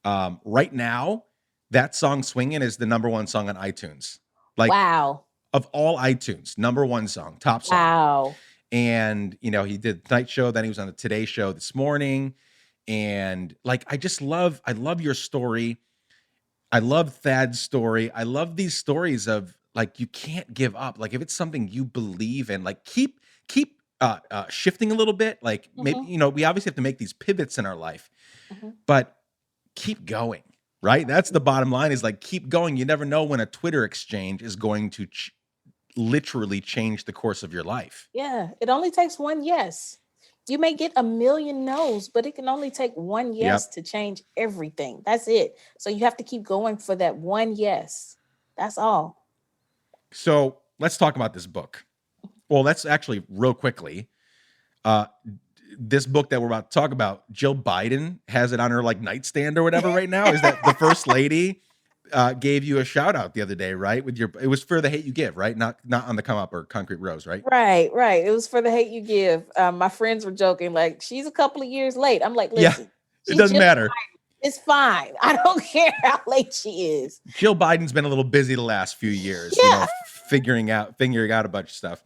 Right now, that song Swingin' is the number one song on iTunes. Like, Wow. of all iTunes, number one song, top song. Wow. And, you know, he did the Tonight Show. Then he was on the Today Show this morning. And like, I love your story. I love Thad's story. I love these stories of like, you can't give up. Like if it's something you believe in, like keep shifting a little bit. Like maybe, Mm-hmm. you know, we obviously have to make these pivots in our life, Mm-hmm. but keep going, right? That's the bottom line, is like, keep going. You never know when a Twitter exchange is going to literally change the course of your life. Yeah. It only takes one yes. You may get a million no's, but it can only take one yes Yep. to change everything. That's it. So you have to keep going for that one yes. That's all. So let's talk about this book. Well, let's actually real quickly. Uh, this book that we're about to talk about, Jill Biden has it on her like nightstand or whatever right now. Is that the first lady gave you a shout out the other day, right? With your, it was for The Hate You Give, right? Not on the Come Up or Concrete Rose, right? Right, right. It was for the hate you give. My friends were joking, like, she's a couple of years late. I'm like, Yeah, listen, it she's doesn't just, matter. it's fine. I don't care how late she is. Jill Biden's been a little busy the last few years, you know, Yeah. figuring out a bunch of stuff.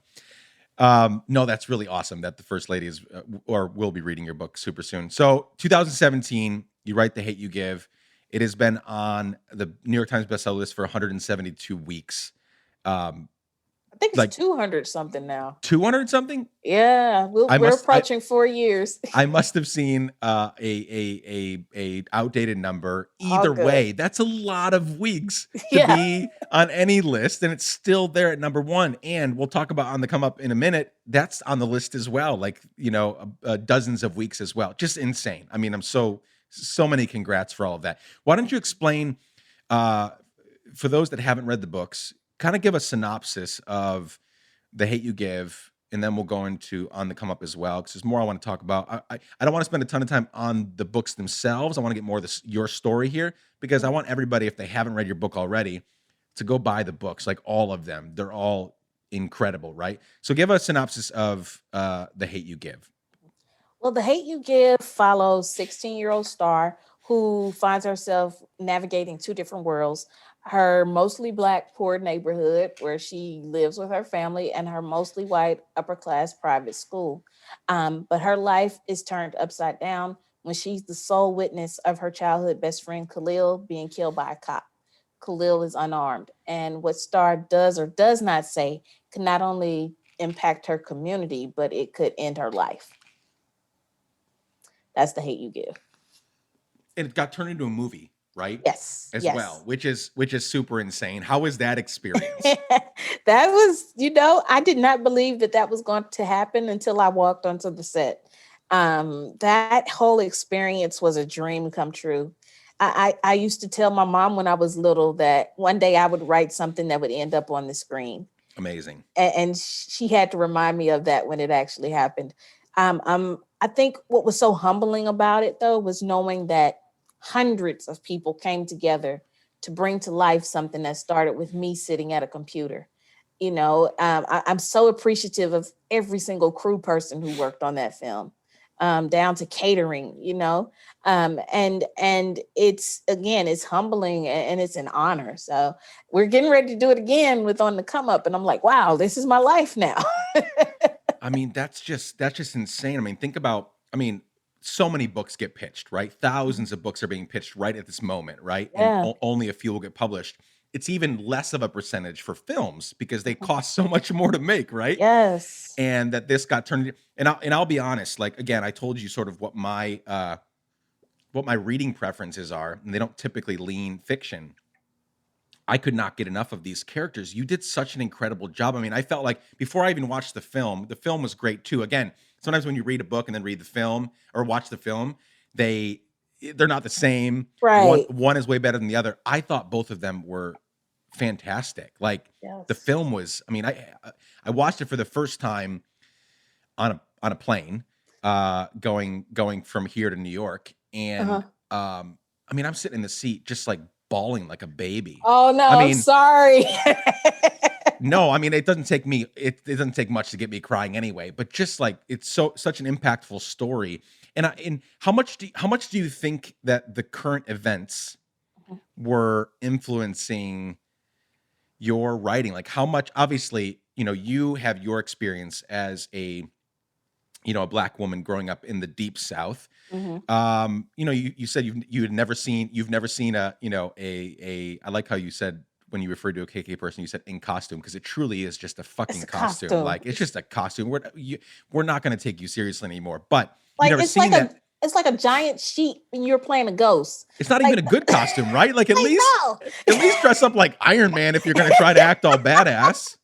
No, that's really awesome that the first lady is or will be reading your book super soon. So 2017, you write The Hate You Give. It has been on the New York Times bestseller list for 172 weeks. I think it's Like 200 something now. 200 something. Yeah, I we're must approaching 4 years. I must have seen a outdated number. All Either good. way, that's a lot of weeks to Yeah. be on any list, and it's still there at number one. And we'll talk about on the come up in a minute. That's on the list as well. Like, you know, dozens of weeks as well. Just insane. I mean, I'm so many congrats for all of that. Why don't you explain for those that haven't read the books, kind of give a synopsis of The Hate You Give, and then we'll go into On the Come Up as well, because there's more I want to talk about. I don't want to spend a ton of time on the books themselves. I want to get more of your story here, because I want everybody, if they haven't read your book already, to go buy the books, like all of them. They're all incredible, right? So give a synopsis of The Hate You Give. Well, The Hate You Give follows 16-year-old Star who finds herself navigating two different worlds: her mostly Black poor neighborhood where she lives with her family, and her mostly white upper class private school. But her life is turned upside down when she's the sole witness of her childhood best friend Khalil being killed by a cop. Khalil is unarmed, and what Star does or does not say can not only impact her community, but it could end her life. That's The Hate You Give. And it got turned into a movie, right? Yes, As well, yes. which is super insane. How was that experience? That was, I did not believe that that was going to happen until I walked onto the set. That whole experience was a dream come true. I used to tell my mom when I was little that one day I would write something that would end up on the screen. Amazing. And she had to remind me of that when it actually happened. I think what was so humbling about it, though, was knowing that hundreds of people came together to bring to life something that started with me sitting at a computer. I'm so appreciative of every single crew person who worked on that film, down to catering. And it's humbling and it's an honor. So we're getting ready to do it again with On the Come Up, and I'm like, wow, this is my life now. I mean, that's just insane. I mean, think about, so many books get pitched, right? Thousands of books are being pitched right at this moment, right? And Yeah. only a few will get published. It's even less of a percentage for films because they Mhm. cost so much more to make, right? Yes. And that this got turned, and I'll be honest, like again, I told you sort of what my reading preferences are, and they don't typically lean fiction. I could not get enough of these characters. You did such an incredible job. I mean, I felt like before I even watched the film was great too. Again, sometimes when you read a book and then read the film or watch the film, they're not the same. One Right. one is way better than the other. I thought both of them were fantastic. Like the Yes. film was, I mean, I watched it for the first time on a plane, going from here to New York, and Uh-huh. I mean, I'm sitting in the seat just like bawling like a baby. Oh no, I I'm mean, sorry. no, I mean, it doesn't take much to get me crying anyway, but just like it's such an impactful story. And how much do you think that the current events were influencing your writing? Like how much, obviously, you have your experience as a black woman growing up in the deep South. Mhm. You said you've never seen a I like how you said when you referred to a KK person, you said in costume, because it truly is just a It's fucking a costume. costume. Like it's just a costume. We're not going to take you seriously anymore. But you Like never seen that. it's like a giant sheet when you're playing a ghost. It's not even Like a good costume, right? Like I know. at least dress up like Iron Man if you're going to try to act all badass.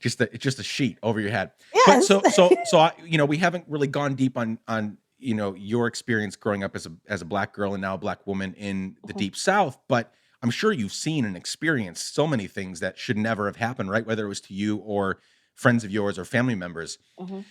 It's just a sheet over your head. But Yes. we haven't really gone deep on your experience growing up as a black girl and now a black woman in the Mhm, deep South. But I'm sure you've seen and experienced so many things that should never have happened, right? Whether it was to you or friends of yours or family members. mhm.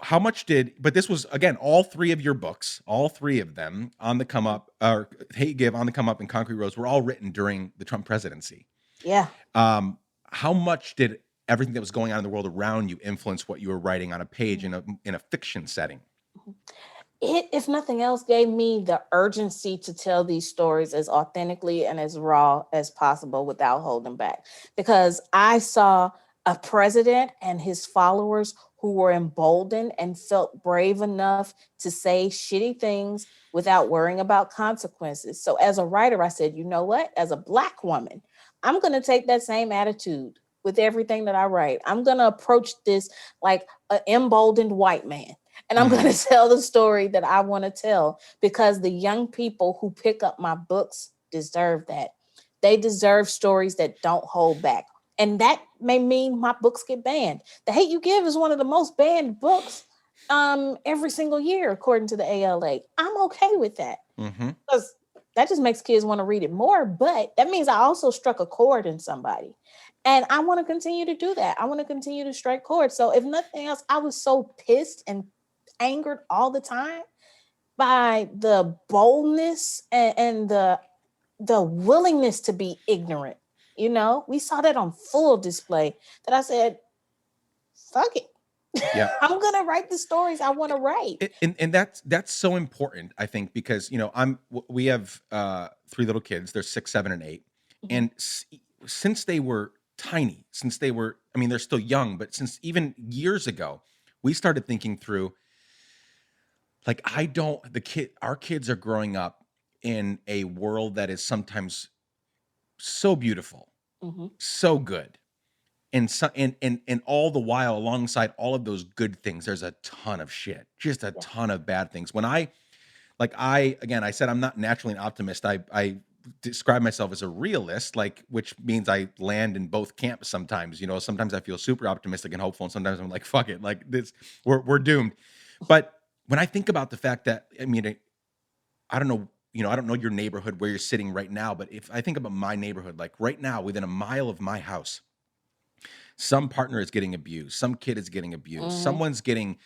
How much but this was, again, all three of your books, all three of them, On the Come Up, or Hate Give, On the Come Up, and Concrete Rose, were all written during the Trump presidency. Yeah. Um, how much did everything that was going on in the world around you influence what you were writing on a page Mhm. in a fiction setting? It, if nothing else, gave me the urgency to tell these stories as authentically and as raw as possible without holding back. Because I saw a president and his followers who were emboldened and felt brave enough to say shitty things without worrying about consequences. So, as a writer, I said, you know what? As a Black woman, I'm going to take that same attitude with everything that I write. I'm going to approach this like an emboldened white man, and I'm going Mm, to tell the story that I want to tell, because the young people who pick up my books deserve that. They deserve stories that don't hold back. And that may mean my books get banned. The Hate You Give is one of the most banned books every single year, according to the ALA. I'm okay with that, hmm because that just makes kids want to read it more. But that means I also struck a chord in somebody. And I want to continue to do that. I want to continue to strike chords. So, if nothing else, I was so pissed and angered all the time by the boldness and the willingness to be ignorant. We saw that on full display. That I said, fuck it. Yeah. I'm gonna write the stories I want to write. And that's so important, I think, because we have three little kids. They're 6, 7, and 8, Mhm. and since they were tiny, since they were, I mean, they're still young, but since even years ago, we started thinking through, like, I don't the kid our kids are growing up in a world that is sometimes so beautiful, Mhm. so good. And so and all the while, alongside all of those good things, there's a ton of shit, just a Yeah. ton of bad things. I said I'm not naturally an optimist. I describe myself as a realist, like, which means I land in both camps sometimes. Sometimes I feel super optimistic and hopeful, and sometimes I'm like, fuck it, like this, we're doomed. But when I think about the fact that, I mean, I don't know, I don't know your neighborhood where you're sitting right now, but if I think about my neighborhood, like right now, within a mile of my house, some partner is getting abused, some kid is getting abused, Mhm. someone's getting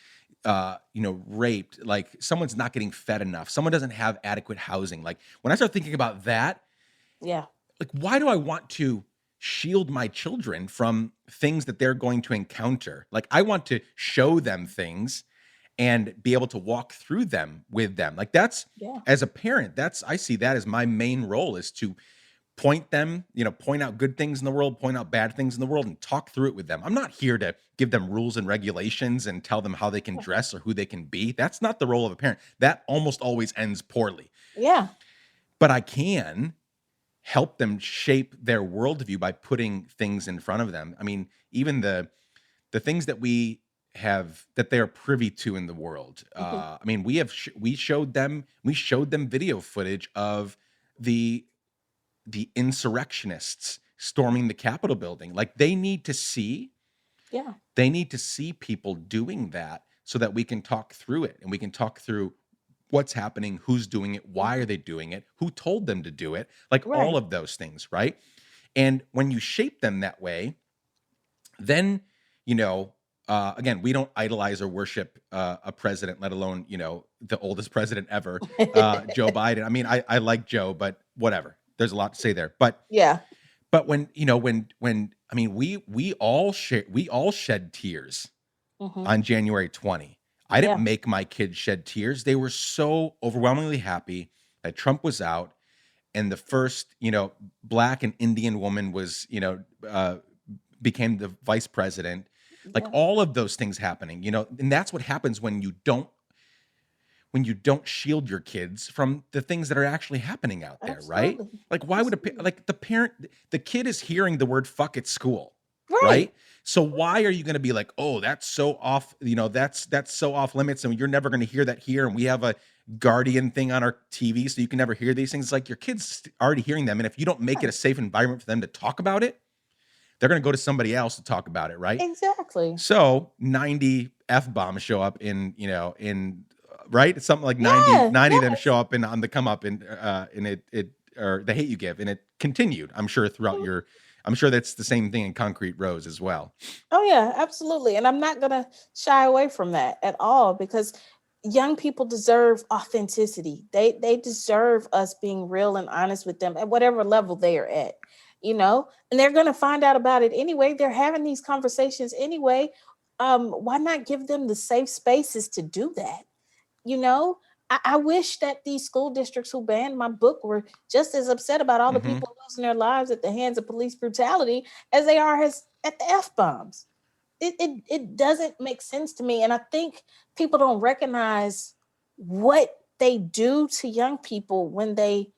raped, like someone's not getting fed enough, someone doesn't have adequate housing. Like when I start thinking about that, Yeah. like why do I want to shield my children from things that they're going to encounter? Like I want to show them things and be able to walk through them with them. Like that's, Yeah. as a parent, I see that as my main role, is to point out good things in the world, point out bad things in the world, and talk through it with them. I'm not here to give them rules and regulations and tell them how they can Yeah. dress or who they can be. That's not the role of a parent. That almost always ends poorly. Yeah. But I can help them shape their worldview by putting things in front of them. I mean, even the things that that they are privy to in the world. Mhm. I mean, we showed them video footage of the insurrectionists storming the Capitol building. Like Yeah. they need to see people doing that so that we can talk through it, and we can talk through what's happening, who's doing it, Yeah. why are they doing it, who told them to do it, like all Right. of those things, right? And when you shape them that way, then, you know, again, we don't idolize or worship a president, let alone, you know, the oldest president ever, Joe Biden. I mean, I like Joe, but whatever. There's a lot to say there. Yeah. But when, you know, when I mean, we all shed tears Hmm. on January 20. I didn't Yeah. make my kids shed tears. They were so overwhelmingly happy that Trump was out, and the first, you know, black and Indian woman was, you know, became the vice president. Like Yeah. all of those things happening, you know, and that's what happens when you don't shield your kids from the things that are actually happening out there, right? Absolutely. Like why would Absolutely. like the kid is hearing the word fuck at school, Right. right? So why are you going to be like, "Oh, that's so off, you know, that's so off limits and you're never going to hear that here and we have a guardian thing on our TV so you can never hear these things." It's like your kids already hearing them, and if you don't make it a Right. safe environment for them to talk about it, they're going to go to somebody else to talk about it, right? Exactly. So 90 F bombs show up in, you know, in right? It's something like Yeah. 90 of them Yes. show up in on the come up and it or the hate you give, and it continued, I'm sure, throughout Mhm. your I'm sure that's the same thing in Concrete Rose as well. Oh yeah, absolutely. And I'm not gonna shy away from that at all because young people deserve authenticity. They deserve us being real and honest with them at whatever level they are at, you know, and they're gonna find out about it anyway. They're having these conversations anyway. Why not give them the safe spaces to do that? You know, I wish that these school districts who banned my book were just as upset about all the Mhm. people losing their lives at the hands of police brutality as they are as at the F bombs. It doesn't make sense to me. And I think people don't recognize what they do to young people when they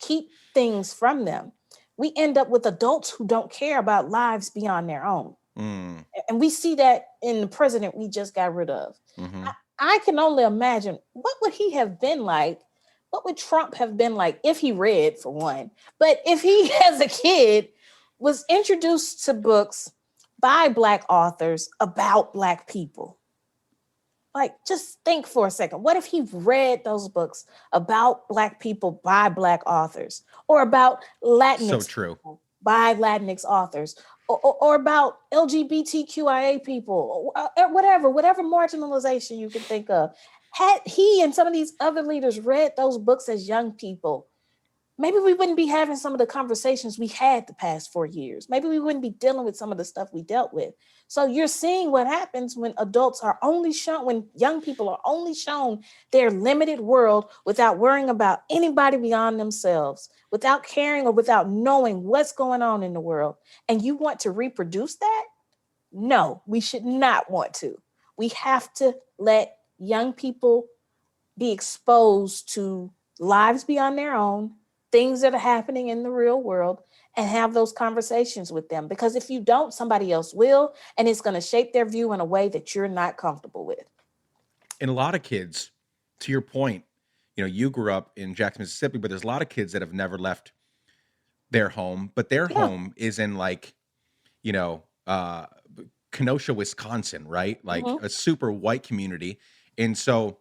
keep things from them. We end up with adults who don't care about lives beyond their own. Mm. And we see that in the president we just got rid of. Mhm. I can only imagine what would he have been like? What would Trump have been like if he read, for one? But if he, as a kid, was introduced to books by Black authors about Black people, like just think for a second. What if he read those books about Black people by Black authors, or about So Latinx true. people by Latinx authors, or about LGBTQIA people, or whatever marginalization you can think of? Had he and some of these other leaders read those books as young people, maybe we wouldn't be having some of the conversations we had the past 4 years. Maybe we wouldn't be dealing with some of the stuff we dealt with. So you're seeing what happens when adults are only shown, when young people are only shown their limited world without worrying about anybody beyond themselves, without caring or without knowing what's going on in the world. And you want to reproduce that? No, we should not want to. We have to let young people be exposed to lives beyond their own, things that are happening in the real world, and have those conversations with them. Because if you don't, somebody else will, and it's going to shape their view in a way that you're not comfortable with. And a lot of kids, to your point, you know, you grew up in Jackson, Mississippi, but there's a lot of kids that have never left their home, but their Yeah. home is in like, you know, Kenosha, Wisconsin, right? Like Hmm. a super white community. And so,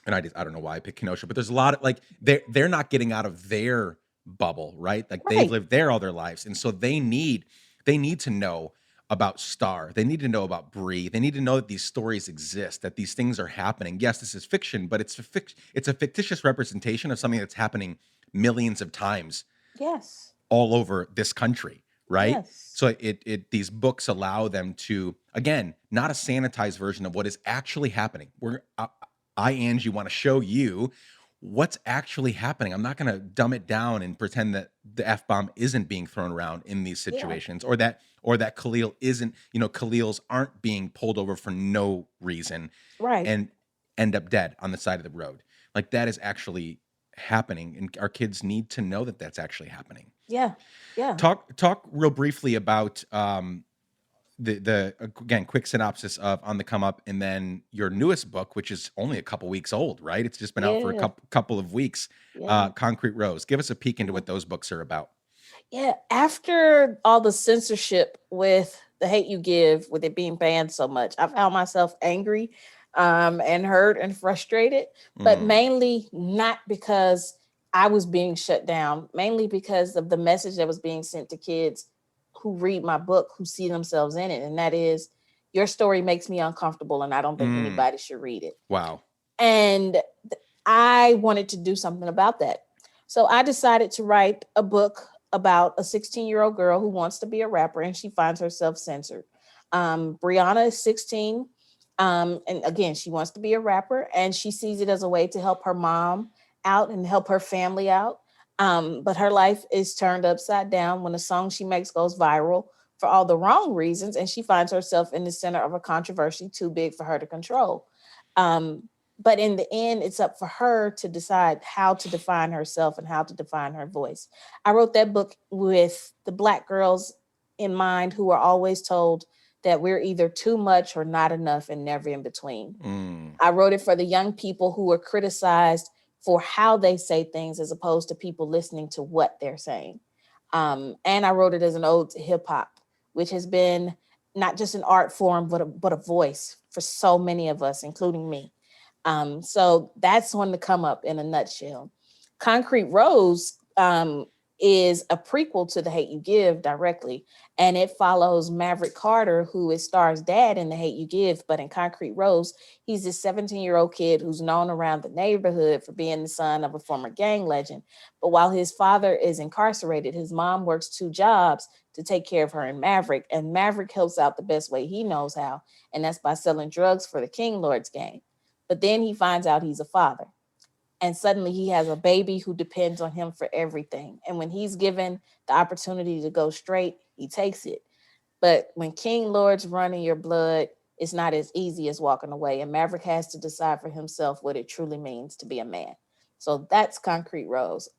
and I don't know why I picked Kenosha, but there's a lot of like they're not getting out of their bubble, right? Like they've Right. lived there all their lives. And so they need to know about Star. They need to know about Bree. They need to know that these stories exist, that these things are happening. Yes, this is fiction, but it's a fictitious representation of something that's happening millions of times Yes. all over this country, right? Yes. So it these books allow them to, again, not a sanitized version of what is actually happening. I Angie, want to show you what's actually happening. I'm not going to dumb it down and pretend that the F bomb isn't being thrown around in these Yeah. situations, or that Khalil isn't, you know, Khalils aren't being pulled over for no reason Right. and end up dead on the side of the road. Like that is actually happening, and our kids need to know that that's actually happening. Yeah. Yeah. Talk real briefly about the again, quick synopsis of On the Come Up, and then your newest book, which is only a couple weeks old, right? It's just been out for a Yeah. couple of weeks. Yeah. Concrete Rose. Give us a peek into Yeah. what those books are about. Yeah, after all the censorship with the hate you give, with it being banned so much, I found myself angry, and hurt and frustrated, but Mm, mainly not because I was being shut down mainly because of the message that was being sent to kids who read my book, who see themselves in it. And that is, your story makes me uncomfortable and I don't think Mm, anybody should read it. wow. And I wanted to do something about that. So I decided to write a book about a 16-year-old girl who wants to be a rapper and she finds herself censored. Brianna is 16. And again, she wants to be a rapper and she sees it as a way to help her mom out and help her family out. But her life is turned upside down when a song she makes goes viral for all the wrong reasons. And she finds herself in the center of a controversy too big for her to control. Um, but in the end, it's up for her to decide how to define herself and how to define her voice. I wrote that book with the Black girls in mind who are always told that we're either too much or not enough and never in between. Mm, I wrote it for the young people who were criticized for how they say things as opposed to people listening to what they're saying. And I wrote it as an ode to hip hop, which has been not just an art form, but a voice for so many of us, including me. So that's one to come up in a nutshell. Concrete Rose is a prequel to The Hate You Give directly, and it follows Maverick Carter, who is Star's dad in The Hate You Give, but in Concrete Rose, he's this 17-year-old kid who's known around the neighborhood for being the son of a former gang legend. But while his father is incarcerated, his mom works two jobs to take care of her and Maverick, and Maverick helps out the best way he knows how, and that's by selling drugs for the King Lord's gang. But then he finds out he's a father. And suddenly he has a baby who depends on him for everything. And when he's given the opportunity to go straight, he takes it. But when King Lords run in your blood, it's not as easy as walking away. And Maverick has to decide for himself what it truly means to be a man. So that's Concrete Rose.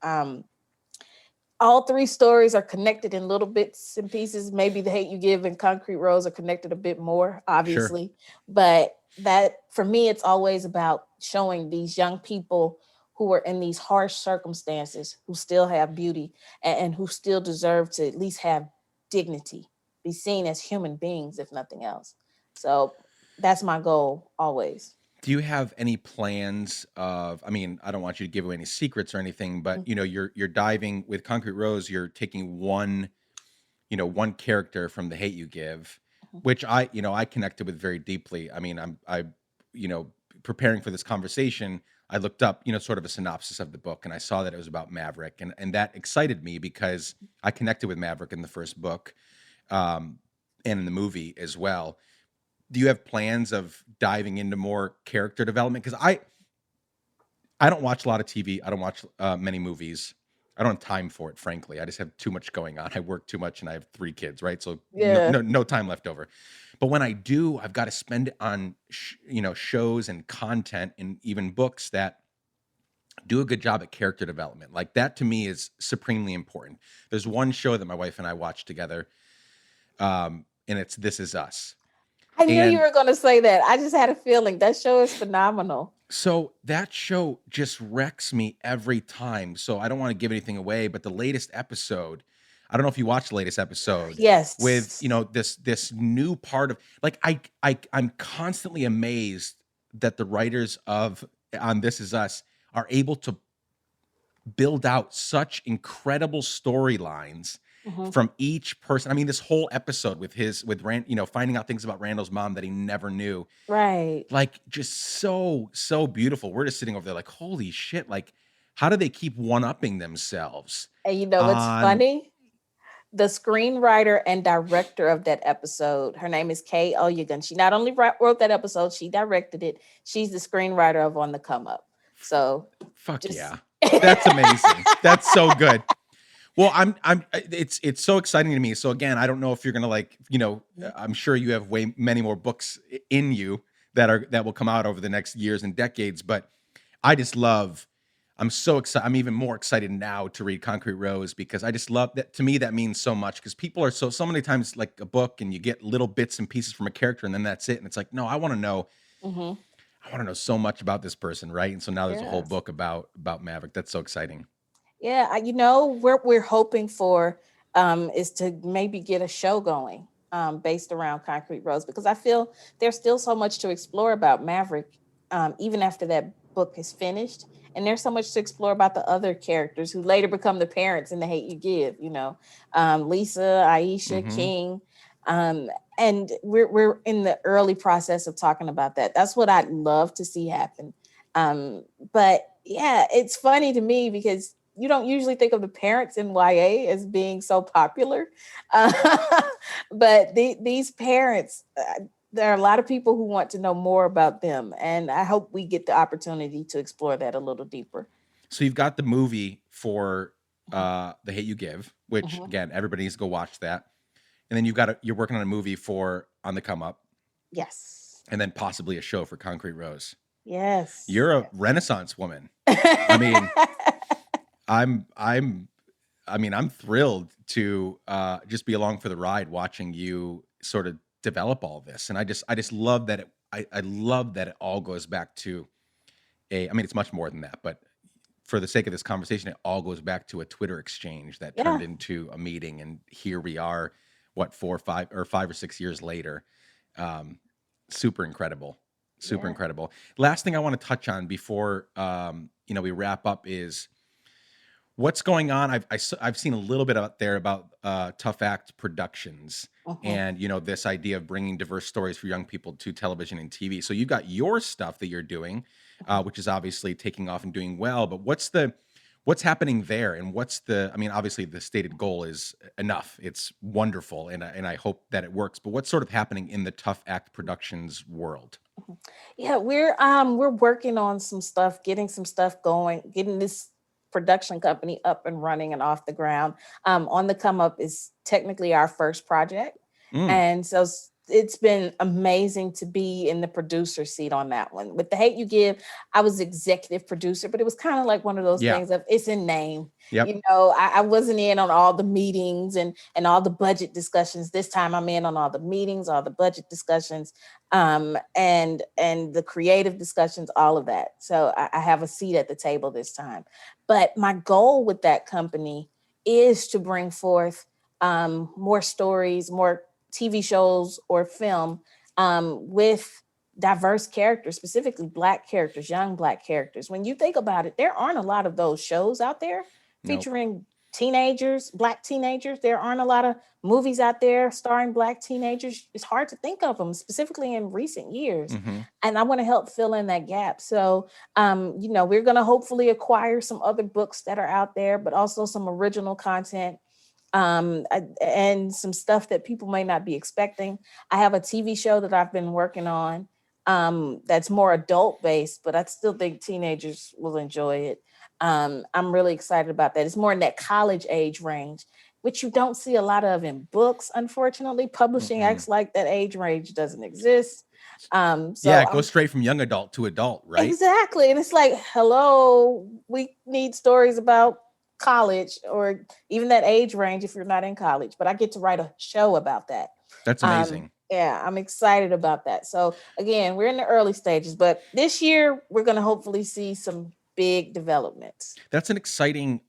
All three stories are connected in little bits and pieces. Maybe The Hate You Give and Concrete Rose are connected a bit more, sure. obviously. But that for me, it's always about showing these young people who are in these harsh circumstances, who still have beauty and who still deserve to at least have dignity, be seen as human beings, if nothing else. So that's my goal always. Do you have any plans of, I mean, I don't want you to give away any secrets or anything, but Mhm. you're diving with Concrete Rose, you're taking one, one character from The Hate You Give, which I connected with very deeply. I mean, you know, preparing for this conversation, I looked up, sort of a synopsis of the book and I saw that it was about Maverick and that excited me because I connected with Maverick in the first book, um, and in the movie as well. Do you have plans of diving into more character development? Because I don't watch a lot of TV. I don't watch many movies. I don't have time for it, frankly. I just have too much going on. I work too much, and I have 3 kids, right? So no, Yeah. no time left over. But when I do, I've got to spend it on shows and content and even books that do a good job at character development. Like that to me is supremely important. There's one show that my wife and I watch together, and it's This Is Us. I knew you And were going to say that. I just had a feeling that show is phenomenal. so that show just wrecks me every time. So I don't want to give anything away, but the latest episode, I don't know if you watched the latest episode with, Yes. this new part of like I'm constantly amazed that the writers of on This Is Us are able to build out such incredible storylines Mhm. from each person. I mean, this whole episode with Rand, finding out things about Randall's mom that he never knew, Right. like just so beautiful. We're just sitting over there like, holy shit, like how do they keep one-upping themselves And you know what's on funny? The screenwriter and director of that episode, her name is Kay Oyegun. She not only wrote that episode, she directed it. She's the screenwriter of On the Come Up. So fuck just yeah. That's amazing. That's so good. Well, it's so exciting to me. So again, I don't know if you're gonna like, I'm sure you have way many more books in you that will come out over the next years and decades, but I just love. I'm so excited. I'm even more excited now to read Concrete Rose because I just love that. To me, that means so much because people are so many times like a book and you get little bits and pieces from a character and then that's it. And it's like, no, I want to know. Mhm. I want to know so much about this person, right? And so now there's a whole Yes. book about Maverick. That's so exciting. Yeah, what we're hoping for is to maybe get a show going based around Concrete Rose because I feel there's still so much to explore about Maverick even after that book is finished. And there's so much to explore about the other characters who later become the parents in The Hate You Give, Lisa, Aisha, Mm-hmm. King. Um, and we're in the early process of talking about that. That's what I'd love to see happen. Um, but yeah, it's funny to me because you don't usually think of the parents in YA as being so popular. Uh, but these parents, there are a lot of people who want to know more about them. And I hope we get the opportunity to explore that a little deeper. So you've got the movie for The Hate You Give, which Mhm. again, everybody needs to go watch that. And then you're working on a movie for On the Come Up, Yes. and then possibly a show for Concrete Rose. Yes. You're a Renaissance woman. I mean, I'm I'm I'm thrilled to just be along for the ride watching you sort of develop all this. And I just love that I love that it all goes back to it's much more than that, but for the sake of this conversation, it all goes back to a Twitter exchange that turned Yeah. into a meeting, and here we are, what, 5 or 6 years later. Um, Super incredible, super Yeah. incredible. Last thing I want to touch on before we wrap up is what's going on. I've seen a little bit out there about Tough Act Productions, Mhm. and this idea of bringing diverse stories for young people to television and TV. So you've got your stuff that you're doing, Mhm. which is obviously taking off and doing well. But what's happening there, and obviously the stated goal is enough. It's wonderful, and I hope that it works. But what's sort of happening in the Tough Act Productions world? Mhm. Yeah, we're working on some stuff, getting some stuff going, getting this production company up and running and off the ground. On the Come Up is technically our first project, Mm, and so it's been amazing to be in the producer seat on that one. With The Hate You Give, I was executive producer, but it was kind of like one of those yeah. things of it's in name. Yep. I wasn't in on all the meetings and all the budget discussions. This time I'm in on all the meetings, all the budget discussions, and the creative discussions, all of that. So I have a seat at the table this time. But my goal with that company is to bring forth more stories, more TV shows or film with diverse characters, specifically Black characters, young Black characters. When you think about it, there aren't a lot of those shows out there Nope. featuring teenagers, Black teenagers. There aren't a lot of movies out there starring Black teenagers. It's hard to think of them, specifically in recent years. Mm-hmm. And I want to help fill in that gap. So, we're going to hopefully acquire some other books that are out there, but also some original content, and some stuff that people may not be expecting. I have a TV show that I've been working on, that's more adult based, but I still think teenagers will enjoy it. I'm really excited about that. It's more in that college age range, which you don't see a lot of in books, unfortunately. Publishing Mm-mm. acts like that age range doesn't exist. Yeah, So it goes I'm straight from young adult to adult, right? exactly. And it's like, hello, we need stories about college or even that age range if you're not in college. But I get to write a show about that. That's amazing. Yeah, I'm excited about that. So again, we're in the early stages, but this year we're gonna hopefully see some big developments. That's an exciting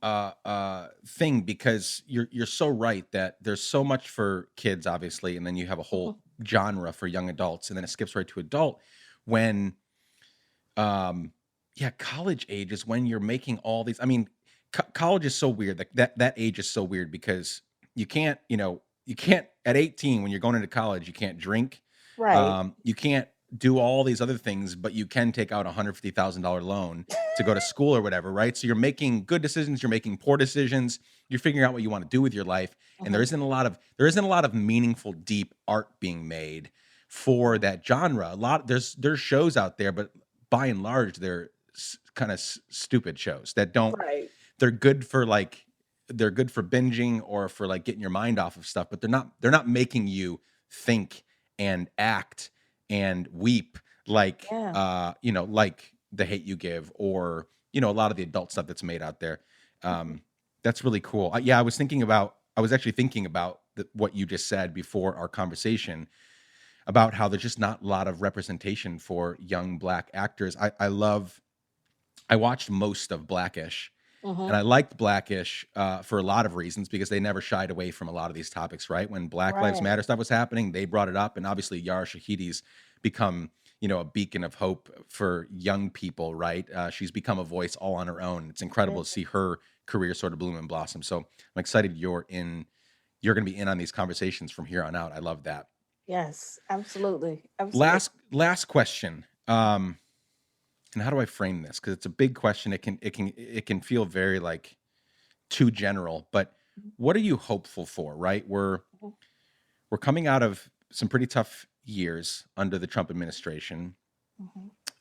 thing, because you're so right that there's so much for kids, obviously, and then you have a whole Mhm. genre for young adults, and then it skips right to adult when um yeah, college age is when you're making all these. College is so weird. That age is so weird because you can't at 18, when you're going into college, you can't drink. Right. You can't do all these other things, but you can take out a $150,000 loan to go to school or whatever, right? So you're making good decisions, you're making poor decisions, you're figuring out what you want to do with your life, and there Mhm. isn't a lot of there isn't a lot of meaningful, deep art being made for Yeah. that genre. There's shows out there, but by and large, they're kind of stupid shows that don't. Right. They're good for they're good for binging or for like getting your mind off of stuff, but they're not making you think and act and weep like Yeah. like The Hate You Give, or a lot of the adult stuff that's made out there. Mhm. um that's really cool. Yeah, I was actually thinking about what you just said before our conversation, about how there's just not a lot of representation for young Black actors. I watched most of Blackish, and Mhm. I liked Blackish for a lot of reasons, because they never shied away from a lot of these topics, right? When Black Lives Right. Matter stuff was happening, they brought it up, and obviously Yara Shahidi's become a beacon of hope for young people, right? She's become a voice all on her own. It's incredible to see her career sort of bloom and blossom. So I'm excited you're going to be in on these conversations from here on out. I love that. Yes, absolutely. Absolutely. Last question. And how do I frame this? Because it's a big question. It can feel very like too general, but what are you hopeful for, right? We're coming out of some pretty tough years under the Trump administration.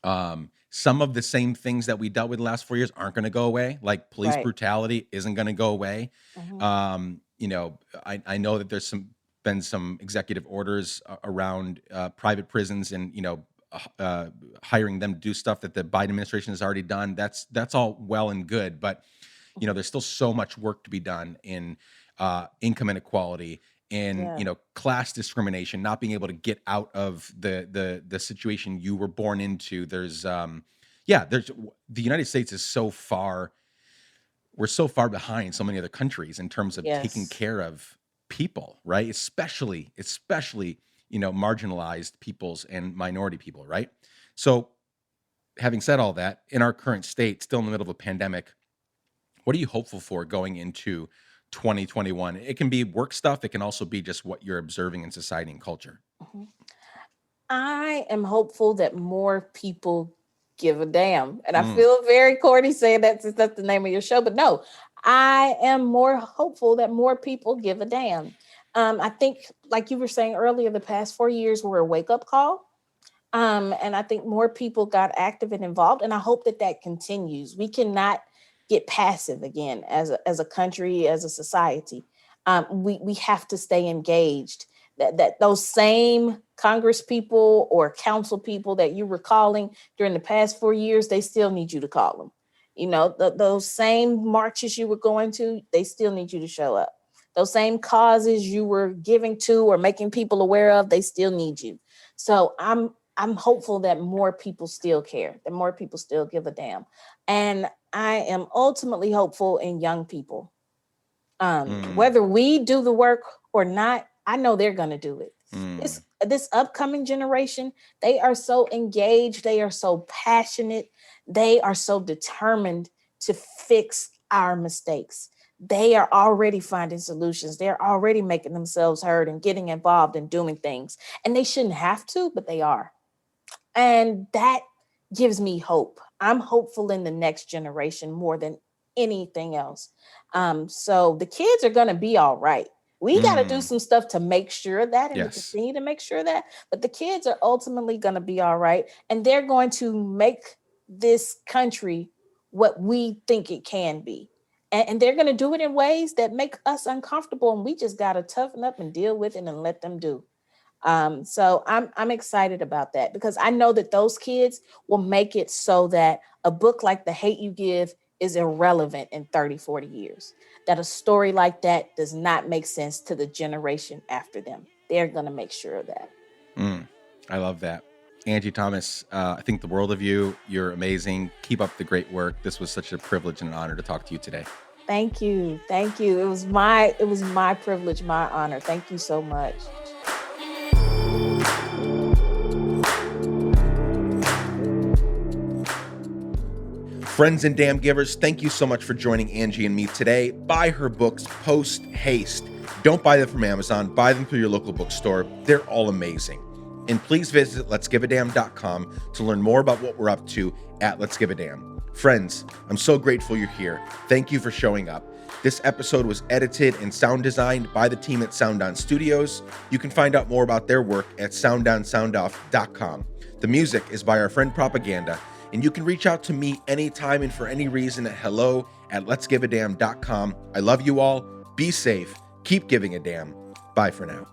Some of the same things that we dealt with the last 4 years aren't going to go away. Like police Right. brutality isn't going to go away. Mhm. I know that there's been some executive orders around private prisons and hiring them to do stuff that the Biden administration has already done. That's all well and good, but there's still so much work to be done in income inequality, in Yeah. class discrimination, not being able to get out of the situation you were born into. There's the United States is so far. We're so far behind so many other countries in terms of taking Yes. care of people, right? Especially marginalized peoples and minority people, right? So, having said all that, in our current state, still in the middle of a pandemic, what are you hopeful for going into 2021? It can be work stuff. It can also be just what you're observing in society and culture. Mhm. I am hopeful that more people give a damn. And I Mm, feel very corny saying that since that's the name of your show, but no, I am more hopeful that more people give a damn. I think, like you were saying earlier, the past 4 years were a wake up call. And I think more people got active and involved, and I hope that that continues. We cannot get passive again as a country, as a society. We have to stay engaged. That those same Congress people or council people that you were calling during the past 4 years, they still need you to call them. Those same marches you were going to, they still need you to show up. Those same causes you were giving to or making people aware of, they still need you. So I'm hopeful that more people still care, that more people still give a damn. And I am ultimately hopeful in young people. mm, Whether we do the work or not, I know they're going to do it. mm. This upcoming generation, they are so engaged, they are so passionate, they are so determined to fix our mistakes. They are already finding solutions. They're already making themselves heard and getting involved and doing things. And they shouldn't have to, but they are. And that gives me hope. I'm hopeful in the next generation more than anything else. So the kids are going to be all right. We got to do Mm. some stuff to make sure that and to Yes. continue to make sure that. But the kids are ultimately going to be all right. And they're going to make this country what we think it can be. And they're going to do it in ways that make us uncomfortable. And we just got to toughen up and deal with it and let them do. So I'm excited about that because I know that those kids will make it so that a book like The Hate You Give is irrelevant in 30, 40 years. That a story like that does not make sense to the generation after them. They're going to make sure of that. Mm. I love that. Angie Thomas, I think the world of you. You're amazing. Keep up the great work. This was such a privilege and an honor to talk to you today. Thank you. Thank you. It was my privilege, my honor. Thank you so much. Friends and damn givers, thank you so much for joining Angie and me today. Buy her books post haste. Don't buy them from Amazon. Buy them through your local bookstore. They're all amazing. And please visit letsgiveadamn.com to learn more about what we're up to at Let's Give a Damn. Friends, I'm so grateful you're here. Thank you for showing up. This episode was edited and sound designed by the team at SoundOn Studios. You can find out more about their work at soundonsoundoff.com. The music is by our friend Propaganda. And you can reach out to me anytime and for any reason at hello@letsgiveadamn.com. I love you all. Be safe. Keep giving a damn. Bye for now.